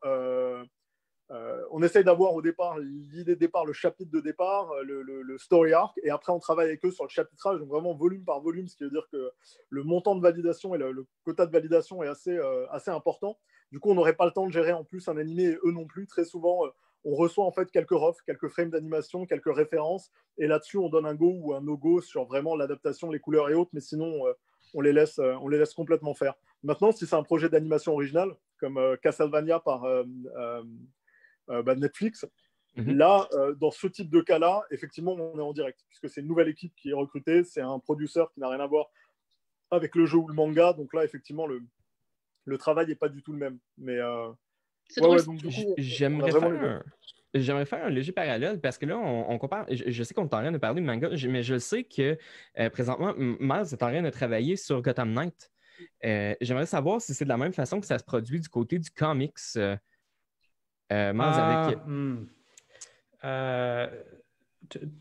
on essaye d'avoir au départ l'idée de départ, le chapitre de départ, le story arc, et après on travaille avec eux sur le chapitrage, donc vraiment volume par volume, ce qui veut dire que le montant de validation et le quota de validation est assez important. Du coup, on n'aurait pas le temps de gérer en plus un animé, et eux non plus. Très souvent, on reçoit en fait quelques refs, quelques frames d'animation, quelques références, et là-dessus, on donne un go ou un no-go sur vraiment l'adaptation, les couleurs et autres, mais sinon, on les laisse complètement faire. Maintenant, si c'est un projet d'animation original, comme Castlevania par Netflix, là, dans ce type de cas-là, effectivement, on est en direct, puisque c'est une nouvelle équipe qui est recrutée, c'est un producteur qui n'a rien à voir avec le jeu ou le manga, donc là, effectivement, le travail n'est pas du tout le même. Mais donc, du coup, j'aimerais faire un léger parallèle parce que là, on compare. Je sais qu'on est en train de parler de manga, mais je sais que présentement, Miles est en train de travailler sur Gotham Knight. J'aimerais savoir si c'est de la même façon que ça se produit du côté du comics.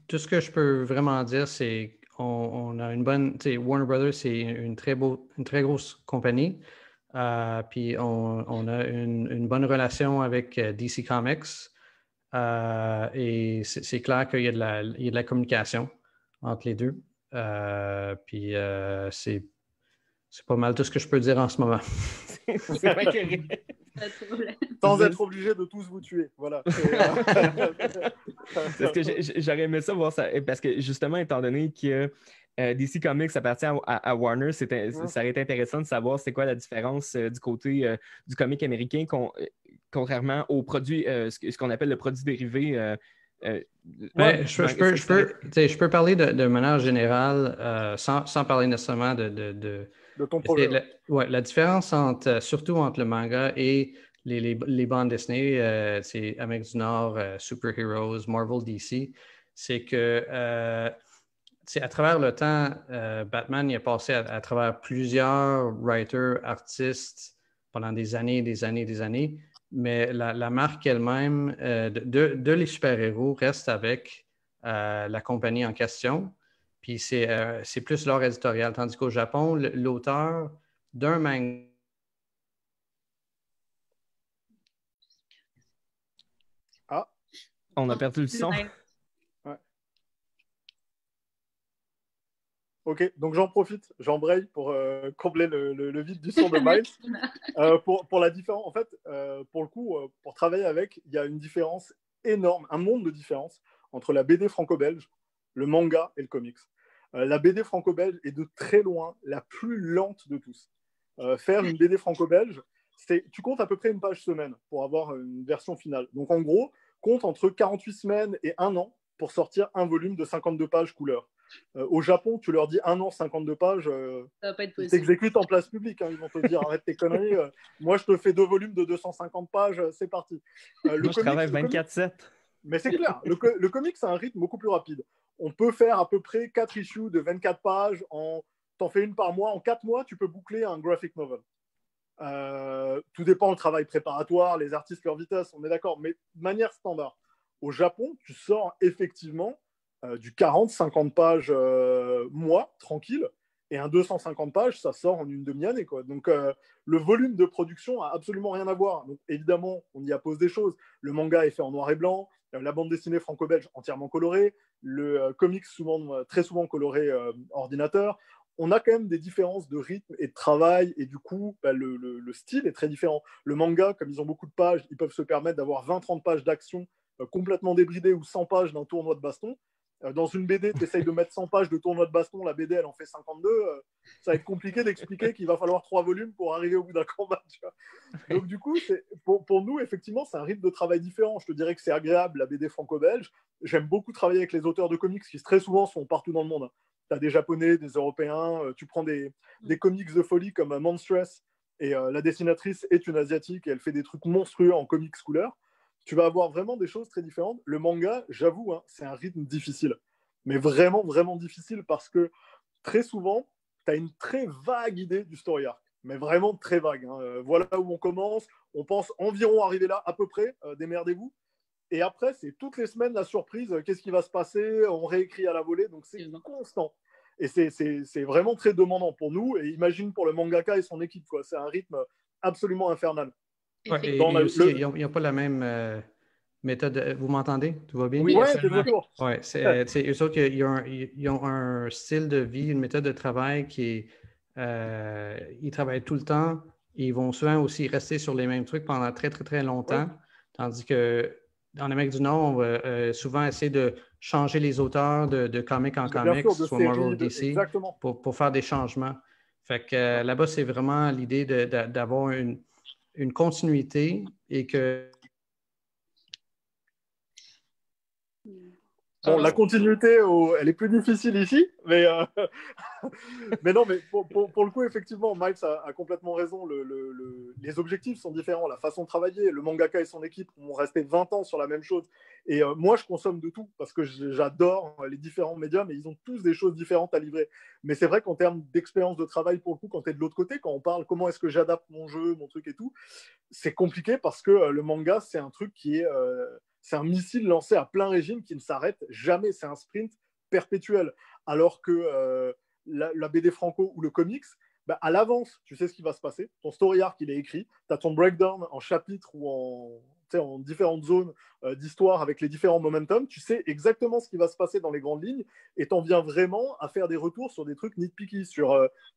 Tout ce que je peux vraiment dire, c'est qu'on a une bonne... Warner Brothers, c'est une très grosse compagnie. Puis on a une bonne relation avec DC Comics. Et c'est clair qu'il y a de la communication entre les deux. Puis c'est pas mal tout ce que je peux dire en ce moment. C'est pas correct. Sans être obligé de tous vous tuer. Voilà. Parce que j'aurais aimé ça voir ça. Parce que justement, étant donné que DC Comics appartient à Warner, ça aurait été intéressant de savoir c'est quoi la différence du côté du comic américain contrairement aux produits, ce qu'on appelle le produit dérivé. Je peux parler de manière générale sans parler nécessairement de ton projet. La différence surtout entre le manga et les bandes dessinées, c'est Amérique du Nord, Super Heroes, Marvel, DC, c'est que à travers le temps, Batman il a passé à travers plusieurs writers, artistes pendant des années, des années, des années. Mais la marque elle-même de les super-héros reste avec la compagnie en question. Puis c'est plus leur éditorial. Tandis qu'au Japon, l'auteur d'un manga. Ah! On a perdu le son. Ouais. Ok, donc j'en profite, j'embraye pour combler le vide du son de Miles. Pour la différence, en fait, pour le coup, pour travailler avec, il y a une différence énorme, un monde de différence entre la BD franco-belge, le manga et le comics. La BD franco-belge est de très loin la plus lente de tous. Faire une BD franco-belge, tu comptes à peu près une page semaine pour avoir une version finale. Donc en gros, compte entre 48 semaines et 1 an pour sortir un volume de 52 pages couleur. Au Japon, tu leur dis 1 an, 52 pages, ça va pas être possible. Ils t'exécutent en place publique. Hein. Ils vont te dire arrête tes conneries. Moi, je te fais 2 volumes de 250 pages, c'est parti. Moi, je travaille 24/7. Mais c'est clair, le comic, c'est un rythme beaucoup plus rapide. On peut faire à peu près 4 issues de 24 pages. T'en fais une par mois. En 4 mois, tu peux boucler un graphic novel. Tout dépend du travail préparatoire, les artistes, leur vitesse, on est d'accord. Mais de manière standard. Au Japon, tu sors effectivement du 40-50 pages mois, tranquille, et un 250 pages, ça sort en une demi-année, quoi. Donc, le volume de production a absolument rien à voir. Donc, évidemment, on y appose des choses. Le manga est fait en noir et blanc, la bande dessinée franco-belge entièrement colorée, le comics très souvent coloré ordinateur. On a quand même des différences de rythme et de travail, et du coup, le style est très différent. Le manga, comme ils ont beaucoup de pages, ils peuvent se permettre d'avoir 20-30 pages d'action complètement débridées ou 100 pages d'un tournoi de baston. Dans une BD, tu essayes de mettre 100 pages de tournoi de baston, la BD, elle en fait 52. Ça va être compliqué d'expliquer qu'il va falloir 3 volumes pour arriver au bout d'un combat. Tu vois. Donc, du coup, pour nous, effectivement, c'est un rythme de travail différent. Je te dirais que c'est agréable, la BD franco-belge. J'aime beaucoup travailler avec les auteurs de comics qui, très souvent, sont partout dans le monde. Tu as des Japonais, des Européens. Tu prends des comics de folie comme Monstress, et la dessinatrice est une Asiatique et elle fait des trucs monstrueux en comics couleur. Tu vas avoir vraiment des choses très différentes. Le manga, j'avoue, hein, c'est un rythme difficile. Mais vraiment, vraiment difficile parce que très souvent, tu as une très vague idée du story arc. Mais vraiment très vague. Hein. Voilà où on commence. On pense environ arriver là, à peu près. Démerdez-vous. Et après, c'est toutes les semaines la surprise. Qu'est-ce qui va se passer? On réécrit à la volée. Donc, c'est constant. Et c'est vraiment très demandant pour nous. Et imagine pour le mangaka et son équipe. Quoi. C'est un rythme absolument infernal. Ouais, ils n'ont pas la même méthode. Vous m'entendez? Tout va bien? Oui, c'est toujours. Ouais, eux autres, ils ont un style de vie, une méthode de travail qui est. Ils travaillent tout le temps. Ils vont souvent aussi rester sur les mêmes trucs pendant très, très, très longtemps. Ouais. Tandis qu'en Amérique du Nord, on va souvent essayer de changer les auteurs de comics en comics, soit Marvel ou DC, pour faire des changements. Fait que là-bas, c'est vraiment l'idée d'avoir une continuité et que... Bon, la continuité, elle est plus difficile ici, mais, mais non, mais pour le coup, effectivement, Miles a complètement raison. Les objectifs sont différents, la façon de travailler. Le mangaka et son équipe ont resté 20 ans sur la même chose. Et moi, je consomme de tout parce que j'adore les différents médiums et ils ont tous des choses différentes à livrer. Mais c'est vrai qu'en termes d'expérience de travail, pour le coup, quand tu es de l'autre côté, quand on parle comment est-ce que j'adapte mon jeu, mon truc et tout, c'est compliqué parce que le manga, c'est un truc qui est... c'est un missile lancé à plein régime qui ne s'arrête jamais. C'est un sprint perpétuel. Alors que la BD franco ou le comics, bah, à l'avance, tu sais ce qui va se passer. Ton story arc, il est écrit. Tu as ton breakdown en chapitre ou en différentes zones d'histoire avec les différents momentum. Tu sais exactement ce qui va se passer dans les grandes lignes et t'en viens vraiment à faire des retours sur des trucs nitpicky, sur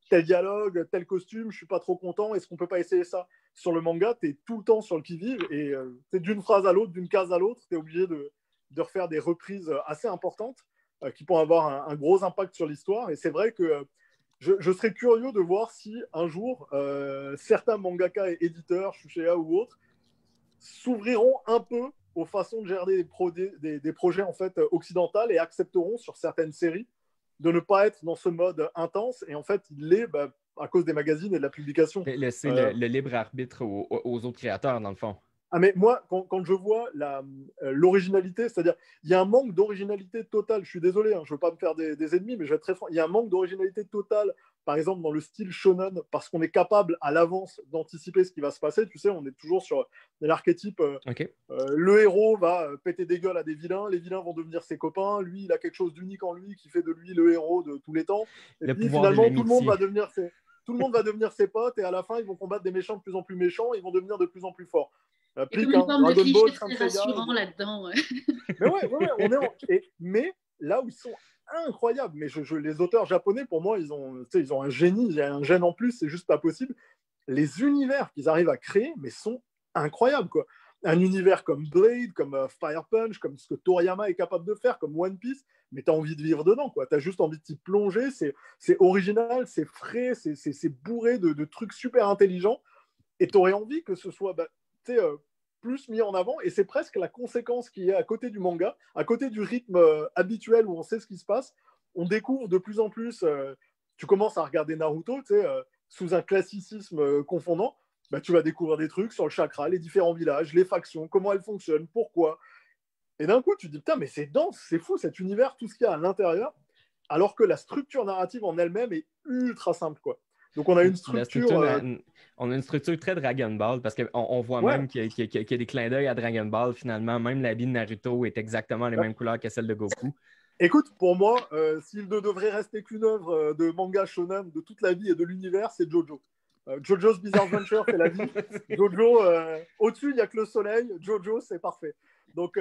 tel dialogue, tel costume, je suis pas trop content, est-ce qu'on peut pas essayer ça? Sur le manga, tu es tout le temps sur le qui-vive et d'une phrase à l'autre, d'une case à l'autre, tu es obligé de refaire des reprises assez importantes qui pourront avoir un gros impact sur l'histoire. Et c'est vrai que je serais curieux de voir si un jour certains mangaka et éditeurs, Shueisha ou autres, s'ouvriront un peu aux façons de gérer des projets en fait occidentaux et accepteront sur certaines séries de ne pas être dans ce mode intense. Et en fait, il l'est à cause des magazines et de la publication. Laisser le libre arbitre aux autres créateurs, dans le fond. Ah mais moi, quand je vois l'originalité, c'est-à-dire, il y a un manque d'originalité totale. Je suis désolé, hein, je ne veux pas me faire des ennemis, mais je vais être très franc. Il y a un manque d'originalité totale, par exemple, dans le style shonen, parce qu'on est capable à l'avance d'anticiper ce qui va se passer. Tu sais, on est toujours sur l'archétype. Okay. Le héros va péter des gueules à des vilains, les vilains vont devenir ses copains, lui, il a quelque chose d'unique en lui qui fait de lui le héros de tous les temps. Et puis finalement, tout le monde va devenir ses potes, et à la fin, ils vont combattre des méchants de plus en plus méchants, ils vont devenir de plus en plus forts. Il y a comme une forme de cliché très rassurant là-dedans. Ouais. Mais ouais, mais là où ils sont incroyables, mais les auteurs japonais, pour moi, ils ont un génie, il y a un gène en plus, c'est juste pas possible. Les univers qu'ils arrivent à créer, mais sont incroyables, quoi. Un univers comme Blade, comme Fire Punch, comme ce que Toriyama est capable de faire, comme One Piece, mais tu as envie de vivre dedans, quoi. Tu as juste envie de t'y plonger, c'est original, c'est frais, c'est bourré de trucs super intelligents, et tu aurais envie que ce soit plus mis en avant, et c'est presque la conséquence qui est à côté du manga, à côté du rythme habituel où on sait ce qui se passe. On découvre de plus en plus, tu commences à regarder Naruto, sous un classicisme confondant, tu vas découvrir des trucs sur le chakra, les différents villages, les factions, comment elles fonctionnent, pourquoi. Et d'un coup, tu te dis, putain, mais c'est dense, c'est fou cet univers, tout ce qu'il y a à l'intérieur, alors que la structure narrative en elle-même est ultra simple, quoi. Donc on a une structure... On a une structure très Dragon Ball, parce qu'on voit même qu'il y a des clins d'œil à Dragon Ball, finalement. Même l'habit de Naruto est exactement les mêmes couleurs que celle de Goku. Écoute, pour moi, s'il ne devrait rester qu'une œuvre de manga shonen de toute la vie et de l'univers, c'est Jojo. Jojo's Bizarre Adventure, c'est la vie. Jojo, au-dessus, il n'y a que le soleil. Jojo, c'est parfait. Donc,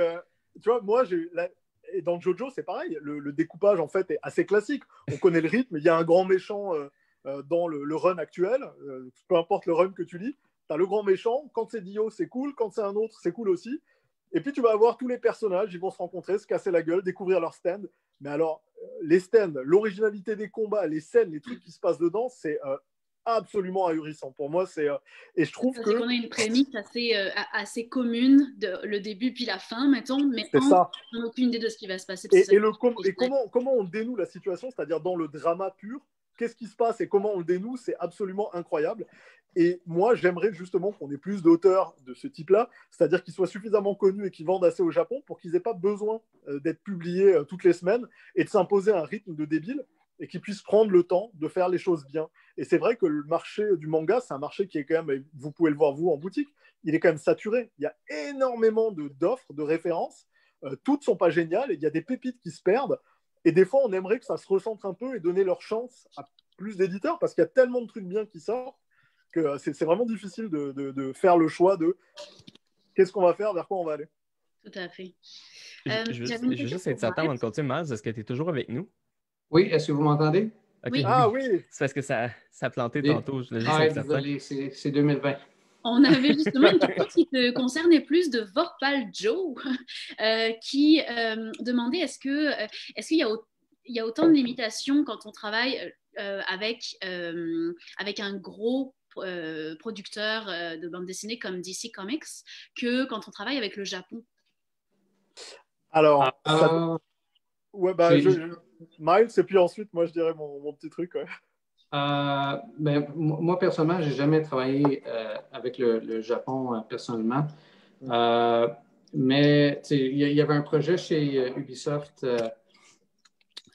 tu vois, moi, et dans Jojo, c'est pareil. Le découpage, en fait, est assez classique. On connaît le rythme. Il y a un grand méchant dans le run actuel. Peu importe le run que tu lis, tu as le grand méchant. Quand c'est Dio, c'est cool. Quand c'est un autre, c'est cool aussi. Et puis, tu vas avoir tous les personnages. Ils vont se rencontrer, se casser la gueule, découvrir leur stand. Mais alors, les stands, l'originalité des combats, les scènes, les trucs qui se passent dedans, c'est absolument ahurissant. Pour moi, c'est... et je trouve que... On a une prémisse assez commune, le début puis la fin, mettons, mais on n'a aucune idée de ce qui va se passer. Et comment on dénoue la situation, c'est-à-dire dans le drama pur, qu'est-ce qui se passe et comment on le dénoue, c'est absolument incroyable. Et moi, j'aimerais justement qu'on ait plus d'auteurs de ce type-là, c'est-à-dire qu'ils soient suffisamment connus et qu'ils vendent assez au Japon pour qu'ils n'aient pas besoin d'être publiés toutes les semaines et de s'imposer un rythme de débile, et qu'ils puissent prendre le temps de faire les choses bien. Et c'est vrai que le marché du manga, c'est un marché qui est quand même, vous pouvez le voir vous en boutique, il est quand même saturé. Il y a énormément d'offres, de références, toutes ne sont pas géniales, et il y a des pépites qui se perdent, et des fois on aimerait que ça se recentre un peu et donner leur chance à plus d'éditeurs, parce qu'il y a tellement de trucs bien qui sortent, que c'est vraiment difficile de faire le choix de qu'est-ce qu'on va faire, vers quoi on va aller. Tout à fait. Je veux juste être certain avant de continuer, Miles, est-ce que tu es toujours avec nous? Oui, est-ce que vous m'entendez? Okay. Oui. Ah oui! C'est parce que ça a planté tantôt. Désolé, c'est 2020. On avait justement une question qui te concernait plus de Vorpal Joe, qui demandait est-ce qu'il y a autant de limitations quand on travaille avec un gros producteur de bande dessinée comme DC Comics que quand on travaille avec le Japon? Alors, ouais, Miles, et puis ensuite, moi, je dirais mon petit truc. Ouais. Moi, personnellement, j'ai jamais travaillé avec le Japon personnellement. Mais il y avait un projet chez Ubisoft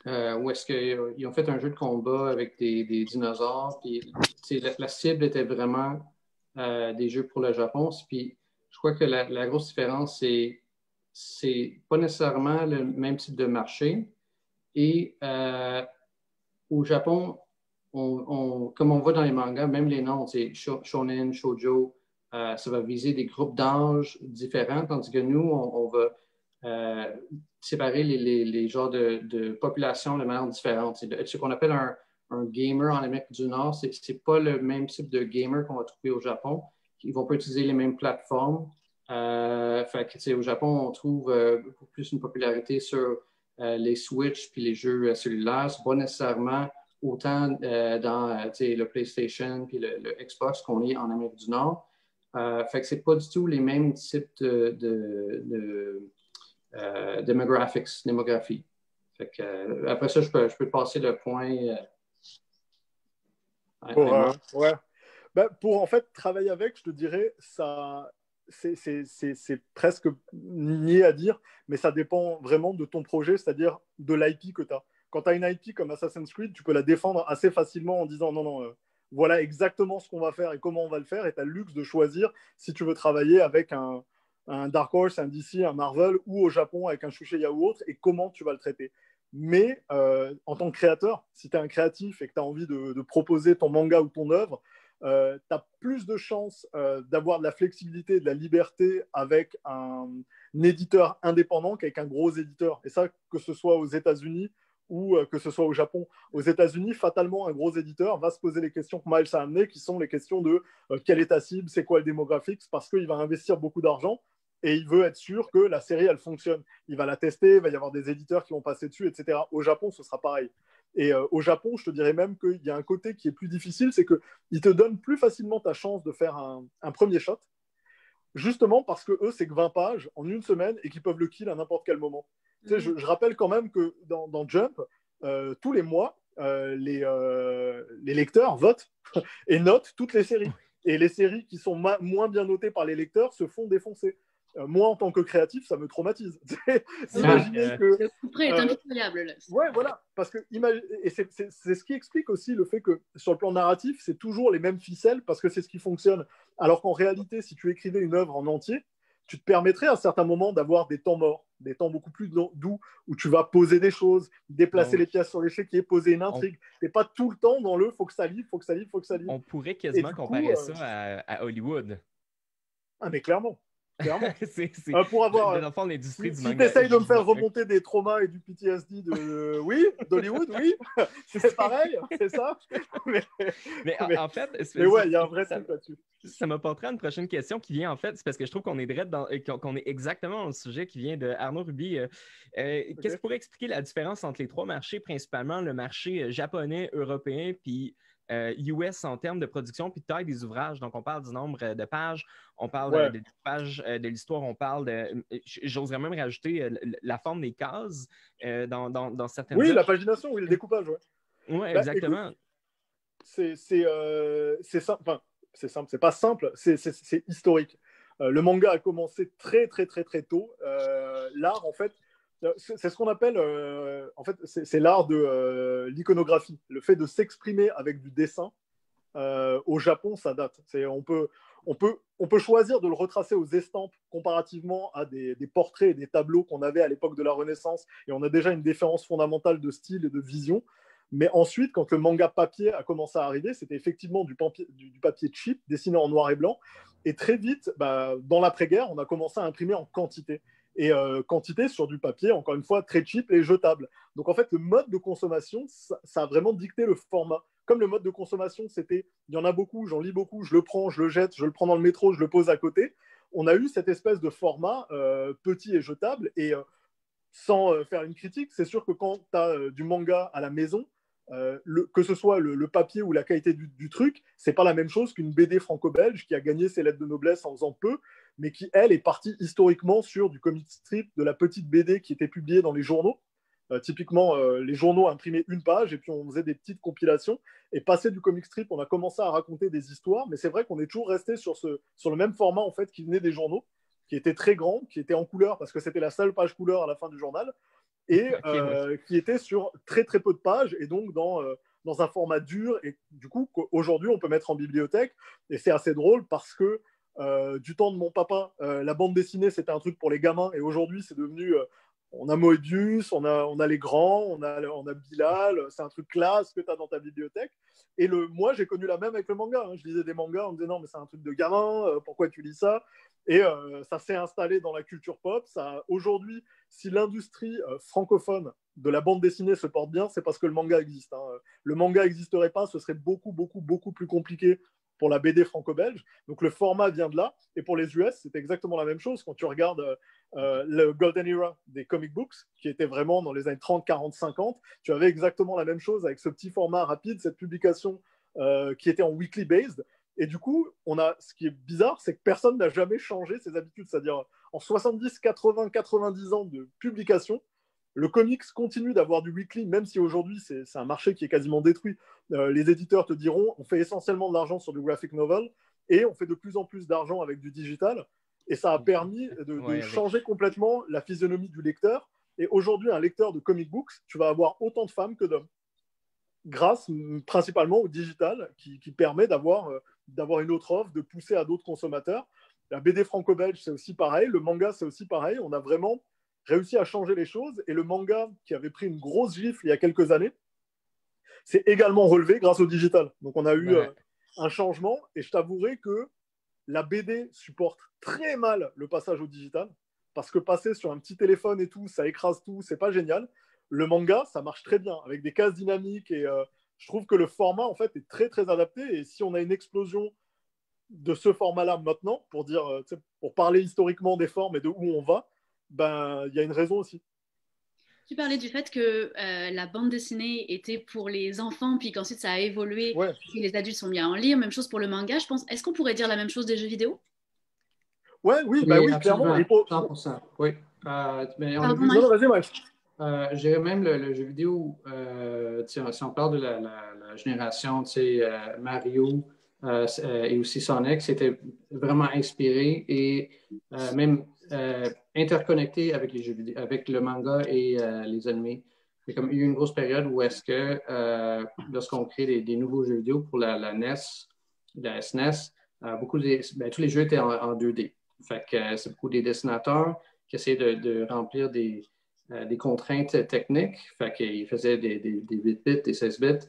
où est-ce qu'ils ont fait un jeu de combat avec des dinosaures. Puis la cible était vraiment des jeux pour le Japon. Puis je crois que la grosse différence, c'est pas nécessairement le même type de marché. Et au Japon, comme on voit dans les mangas, même les noms, c'est shonen, shoujo, ça va viser des groupes d'âge différents, tandis que nous, on va séparer les genres de populations de manière différente. Ce qu'on appelle un gamer en Amérique du Nord, c'est pas le même type de gamer qu'on va trouver au Japon. Ils vont pas utiliser les mêmes plateformes. Au Japon, on trouve beaucoup plus une popularité sur les Switch puis les jeux cellulaires. C'est pas nécessairement autant dans le PlayStation puis le Xbox qu'on est en Amérique du Nord. C'est pas du tout les mêmes types de démographie. Après ça, je peux te passer le point. Pour en fait travailler avec, je te dirais, ça, c'est presque niais à dire, mais ça dépend vraiment de ton projet, c'est-à-dire de l'IP que tu as. Quand tu as une IP comme Assassin's Creed, tu peux la défendre assez facilement en disant non, voilà exactement ce qu'on va faire et comment on va le faire, et tu as le luxe de choisir si tu veux travailler avec un Dark Horse, un DC, un Marvel, ou au Japon avec un Shueisha ou autre, et comment tu vas le traiter. Mais en tant que créateur, si tu es un créatif et que tu as envie de proposer ton manga ou ton œuvre, tu as plus de chances d'avoir de la flexibilité et de la liberté avec un éditeur indépendant qu'avec un gros éditeur. Et ça, que ce soit aux États-Unis ou que ce soit au Japon. Aux États-Unis, fatalement, un gros éditeur va se poser les questions que Miles a amenées, qui sont les questions de quelle est ta cible, c'est quoi le démographique, parce qu'il va investir beaucoup d'argent et il veut être sûr que la série, elle fonctionne. Il va la tester, il va y avoir des éditeurs qui vont passer dessus, etc. Au Japon, ce sera pareil. Et au Japon, je te dirais même qu'il y a un côté qui est plus difficile, c'est qu'ils te donnent plus facilement ta chance de faire un premier shot, justement parce que eux, c'est que 20 pages en une semaine et qu'ils peuvent le kill à n'importe quel moment. Tu sais, je rappelle quand même que dans Jump, tous les mois, les lecteurs votent et notent toutes les séries. Et les séries qui sont moins bien notées par les lecteurs se font défoncer. Moi, en tant que créatif, ça me traumatise. Imaginez que... Le couperet est impitoyable. Ouais, voilà. Parce que, et c'est ce qui explique aussi le fait que, sur le plan narratif, c'est toujours les mêmes ficelles parce que c'est ce qui fonctionne. Alors qu'en réalité, si tu écrivais une œuvre en entier, tu te permettrais à certains moments d'avoir des temps morts, des temps beaucoup plus doux, où tu vas poser des choses, déplacer les pièces sur l'échiquier, poser une intrigue. T'es pas tout le temps dans le « faut que ça livre, faut que ça livre, faut que ça livre ». On pourrait quasiment comparer ça à Hollywood. Ah, mais clairement. Pour avoir l'industrie du manga. Si tu essayes de me faire remonter des traumas et du PTSD d'Hollywood, oui, c'est pareil, c'est ça. Mais en fait, ouais, il y a un vrai truc là-dessus. Ça m'apporterait à une prochaine question qui vient en fait, c'est parce que je trouve qu'on est exactement dans le sujet qui vient de Arnaud Ruby. Qu'est-ce qui pourrait expliquer la différence entre les trois marchés, principalement le marché japonais, européen, puis US en termes de production puis de taille des ouvrages? Donc, on parle du nombre de pages, on parle de pages de l'histoire, on parle de... J'oserais même rajouter la forme des cases dans certaines œuvres. La pagination, le découpage, Oui, exactement. Écoute, c'est simple, enfin, c'est simple, c'est pas simple, c'est historique. Le manga a commencé très, très, très, très tôt. L'art, en fait, c'est ce qu'on appelle, en fait, c'est l'art de l'iconographie. Le fait de s'exprimer avec du dessin, au Japon, ça date. On peut choisir de le retracer aux estampes comparativement à des portraits et des tableaux qu'on avait à l'époque de la Renaissance, et on a déjà une différence fondamentale de style et de vision. Mais ensuite, quand le manga papier a commencé à arriver, c'était effectivement du papier cheap, dessiné en noir et blanc. Et très vite, dans l'après-guerre, on a commencé à imprimer en quantité. Et quantité sur du papier, encore une fois, très cheap et jetable. Donc en fait, le mode de consommation, ça a vraiment dicté le format. Comme le mode de consommation, c'était, il y en a beaucoup, j'en lis beaucoup, je le prends, je le jette, je le prends dans le métro, je le pose à côté. On a eu cette espèce de format petit et jetable. Et sans faire une critique, c'est sûr que quand tu as du manga à la maison, que ce soit le papier ou la qualité du truc, c'est pas la même chose qu'une BD franco-belge qui a gagné ses lettres de noblesse en faisant peu, mais qui, elle, est partie historiquement sur du comic strip, de la petite BD qui était publiée dans les journaux. Typiquement, les journaux imprimaient une page et puis on faisait des petites compilations. Et passé du comic strip, on a commencé à raconter des histoires, mais c'est vrai qu'on est toujours resté sur le même format en fait, qui venait des journaux, qui était très grand, qui était en couleur parce que c'était la seule page couleur à la fin du journal, et qui était sur très très peu de pages, et donc dans un format dur, et du coup aujourd'hui on peut mettre en bibliothèque. Et c'est assez drôle parce que du temps de mon papa, la bande dessinée c'était un truc pour les gamins, et aujourd'hui c'est devenu on a Moebius, on a les grands, on a Bilal, c'est un truc classe que tu as dans ta bibliothèque. Et moi, j'ai connu la même avec le manga. Je lisais des mangas, on me disait non, mais c'est un truc de gamin, pourquoi tu lis ça? Et ça s'est installé dans la culture pop. Aujourd'hui, si l'industrie francophone de la bande dessinée se porte bien, c'est parce que le manga existe. Le manga n'existerait pas, ce serait beaucoup, beaucoup, beaucoup plus compliqué pour la BD franco-belge. Donc le format vient de là. Et pour les US, c'est exactement la même chose. Quand tu regardes le Golden Era des comic books, qui était vraiment dans les années 30, 40, 50, tu avais exactement la même chose avec ce petit format rapide, cette publication qui était en weekly based. Et du coup, ce qui est bizarre, c'est que personne n'a jamais changé ses habitudes. C'est-à-dire, en 70, 80, 90 ans de publication, le comics continue d'avoir du weekly, même si aujourd'hui, c'est un marché qui est quasiment détruit. Les éditeurs te diront, on fait essentiellement de l'argent sur du graphic novel et on fait de plus en plus d'argent avec du digital. Et ça a permis de changer complètement la physionomie du lecteur. Et aujourd'hui, un lecteur de comic books, tu vas avoir autant de femmes que d'hommes. Grâce principalement au digital qui permet d'avoir une autre offre, de pousser à d'autres consommateurs. La BD franco-belge, c'est aussi pareil. Le manga, c'est aussi pareil. On a vraiment réussi à changer les choses. Et le manga, qui avait pris une grosse gifle il y a quelques années, s'est également relevé grâce au digital. Donc on a eu un changement. Et je t'avouerai que la BD supporte très mal le passage au digital. Parce que passer sur un petit téléphone et tout, ça écrase tout, c'est pas génial. Le manga, ça marche très bien, avec des cases dynamiques. Et je trouve que le format, en fait, est très, très adapté. Et si on a une explosion de ce format-là maintenant, pour parler historiquement des formes et de où on va, ben, y a une raison aussi. Tu parlais du fait que la bande dessinée était pour les enfants, puis qu'ensuite ça a évolué, et les adultes sont mis à en lire. Même chose pour le manga, je pense. Est-ce qu'on pourrait dire la même chose des jeux vidéo? Oui, clairement. 100%. Oui. Mais on a vu... Non, vas-y, Mike. Je dirais même le jeu vidéo, si on parle de la génération Mario et aussi Sonic, c'était vraiment inspiré et même interconnecté avec les jeux vidéo, avec le manga et les animés. Il y a comme eu une grosse période où est-ce que lorsqu'on crée des nouveaux jeux vidéo pour la NES, la SNES, tous les jeux étaient en 2D. Fait que c'est beaucoup des dessinateurs qui essaient de remplir des contraintes techniques. Fait qu'ils faisaient des 8 bits, des 16 bits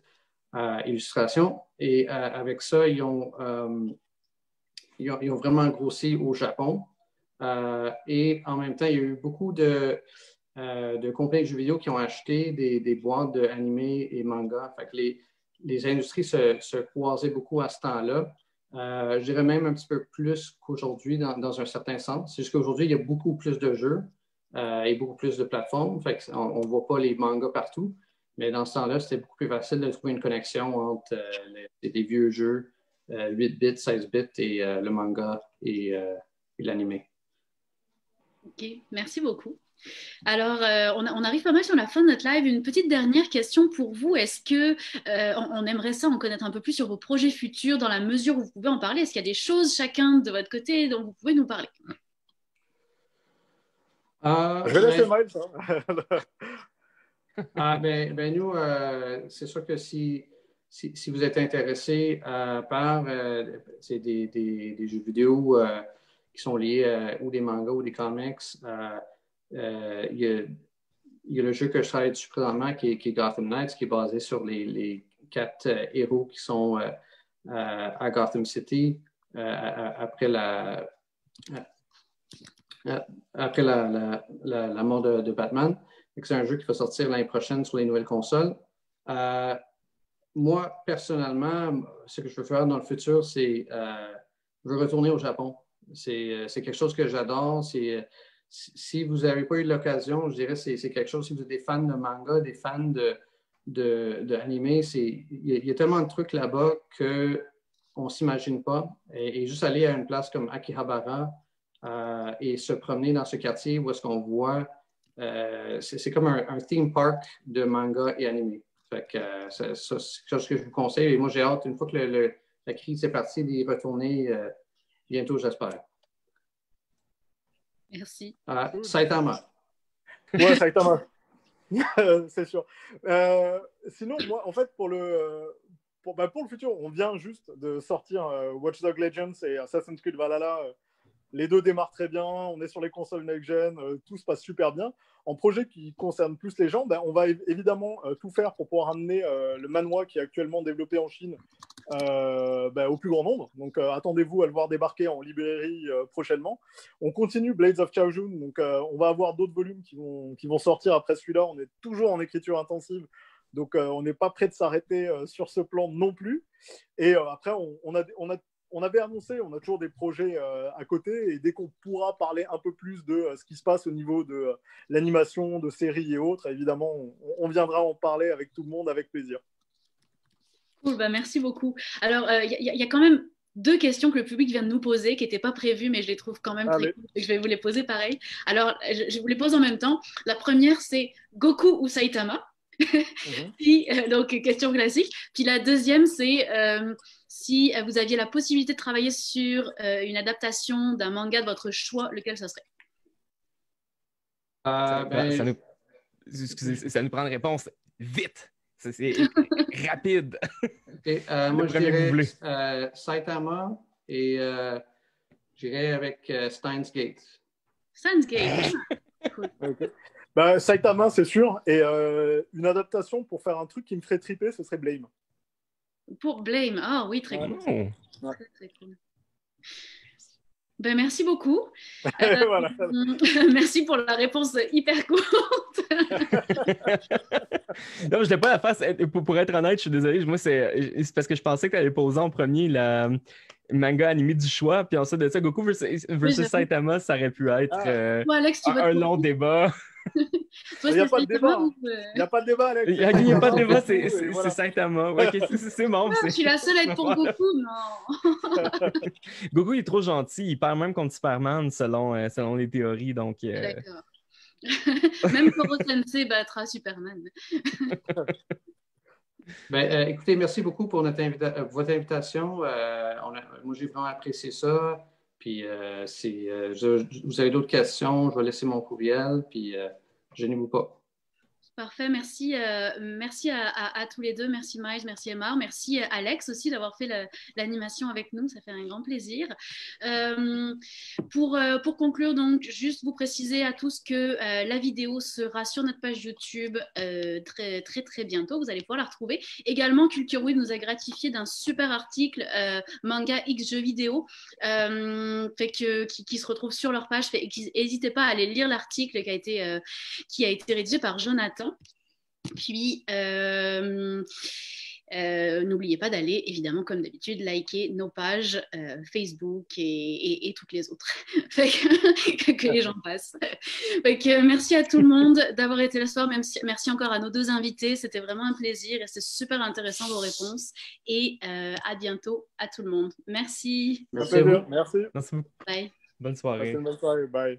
illustrations. Et avec ça, ils ont vraiment grossi au Japon. Et en même temps, il y a eu beaucoup de compagnies de jeux vidéo qui ont acheté des boîtes d'animés et mangas. Fait que les industries se croisaient beaucoup à ce temps-là. Je dirais même un petit peu plus qu'aujourd'hui dans un certain sens. C'est juste qu'aujourd'hui, il y a beaucoup plus de jeux et beaucoup plus de plateformes. Fait qu'on ne voit pas les mangas partout. Mais dans ce temps-là, c'était beaucoup plus facile de trouver une connexion entre les vieux jeux 8 bits, 16 bits et le manga et l'animé. OK, merci beaucoup. Alors, on arrive pas mal sur la fin de notre live. Une petite dernière question pour vous. Est-ce que on aimerait ça en connaître un peu plus sur vos projets futurs dans la mesure où vous pouvez en parler? Est-ce qu'il y a des choses chacun de votre côté dont vous pouvez nous parler? Je vais laisser Miles. Nous, c'est sûr que si vous êtes intéressé par des jeux vidéo qui sont liés ou des mangas ou des comics, il y a le jeu que je travaille dessus présentement qui est Gotham Knights, qui est basé sur les 4 héros qui sont à Gotham City après la mort de Batman. C'est un jeu qui va sortir l'année prochaine sur les nouvelles consoles. Moi, personnellement, ce que je veux faire dans le futur, c'est je veux retourner au Japon. C'est quelque chose que j'adore. Si vous n'avez pas eu l'occasion, je dirais c'est quelque chose, si vous êtes des fans de manga, des fans d'anime, il y a tellement de trucs là-bas qu'on ne s'imagine pas. Et juste aller à une place comme Akihabara et se promener dans ce quartier où est-ce qu'on voit, c'est comme un theme park de manga et anime. Fait que c'est quelque chose que je vous conseille. Et moi, j'ai hâte, une fois que la crise est partie, d'y retourner bientôt, j'espère. Merci. Saitama. Ouais, Saitama. C'est sûr. Sinon, moi, en fait, pour le futur, on vient juste de sortir Watch Dogs Legends et Assassin's Creed Valhalla Les deux démarrent très bien, on est sur les consoles next-gen, tout se passe super bien. En projet qui concerne plus les gens, on va évidemment tout faire pour pouvoir amener le manhwa qui est actuellement développé en Chine au plus grand nombre. Donc attendez-vous à le voir débarquer en librairie prochainement. On continue Blades of Chaojun, donc on va avoir d'autres volumes qui vont sortir après celui-là. On est toujours en écriture intensive, donc on n'est pas prêt de s'arrêter sur ce plan non plus. Et après, on avait annoncé, on a toujours des projets à côté, et dès qu'on pourra parler un peu plus de ce qui se passe au niveau de l'animation, de séries et autres, évidemment, on viendra en parler avec tout le monde avec plaisir. Cool, merci beaucoup. Alors, il y a quand même 2 questions que le public vient de nous poser, qui n'étaient pas prévues, mais je les trouve quand même très cool. Je vais vous les poser pareil. Alors, je vous les pose en même temps. La première, c'est Goku ou Saitama? Puis, donc, question classique. Puis la deuxième, c'est si vous aviez la possibilité de travailler sur une adaptation d'un manga de votre choix, lequel ça serait? Ça nous prend une réponse vite. C'est rapide. Okay, moi, je dirais Saitama et j'irais avec Steins Gate. Steins Gate. Cool. Okay. Saitama, c'est sûr. Et une adaptation pour faire un truc qui me ferait triper, ce serait Blame. Pour Blame, ah oui, très cool. Ouais. Très, très cool. Merci beaucoup. Voilà. Merci pour la réponse hyper courte. Non, je n'ai pas la face. Pour être honnête, je suis désolé. Moi, c'est parce que je pensais que tu allais poser en premier le manga animé du choix. Puis ensuite de ça, Goku versus Saitama, ça aurait pu être Alex, un long débat. Il n'y a pas de débat. Il n'y a pas de débat, Alex. Il n'y a pas de débat, c'est Saitama. Okay, c'est bon. Je suis la seule à être pour Goku, non. Goku il est trop gentil. Il perd même contre Superman selon les théories. Donc, D'accord. Même Koro Sensei battra Superman. Écoutez, merci beaucoup pour votre invitation. Moi, j'ai vraiment apprécié ça. Puis, si vous avez d'autres questions, je vais laisser mon courriel. Puis, gênez-vous pas. Parfait, merci à tous les deux, merci Miles, merci Aymar, merci Alex aussi d'avoir fait l'animation avec nous, ça fait un grand plaisir. Pour conclure, donc, juste vous préciser à tous que la vidéo sera sur notre page YouTube très, très, très bientôt, vous allez pouvoir la retrouver. Également, Culture Web nous a gratifié d'un super article manga X jeux vidéo qui se retrouve sur leur page, n'hésitez pas à aller lire l'article qui a été rédigé par Jonathan. Puis, n'oubliez pas d'aller, évidemment, comme d'habitude, liker nos pages Facebook et toutes les autres. que les gens passent. Merci à tout le monde d'avoir été là ce soir. Merci encore à nos 2 invités. C'était vraiment un plaisir et c'était super intéressant vos réponses. Et à bientôt à tout le monde. Merci. Merci. Merci beaucoup. Bye. Bonne soirée. Bonne soirée. Bye.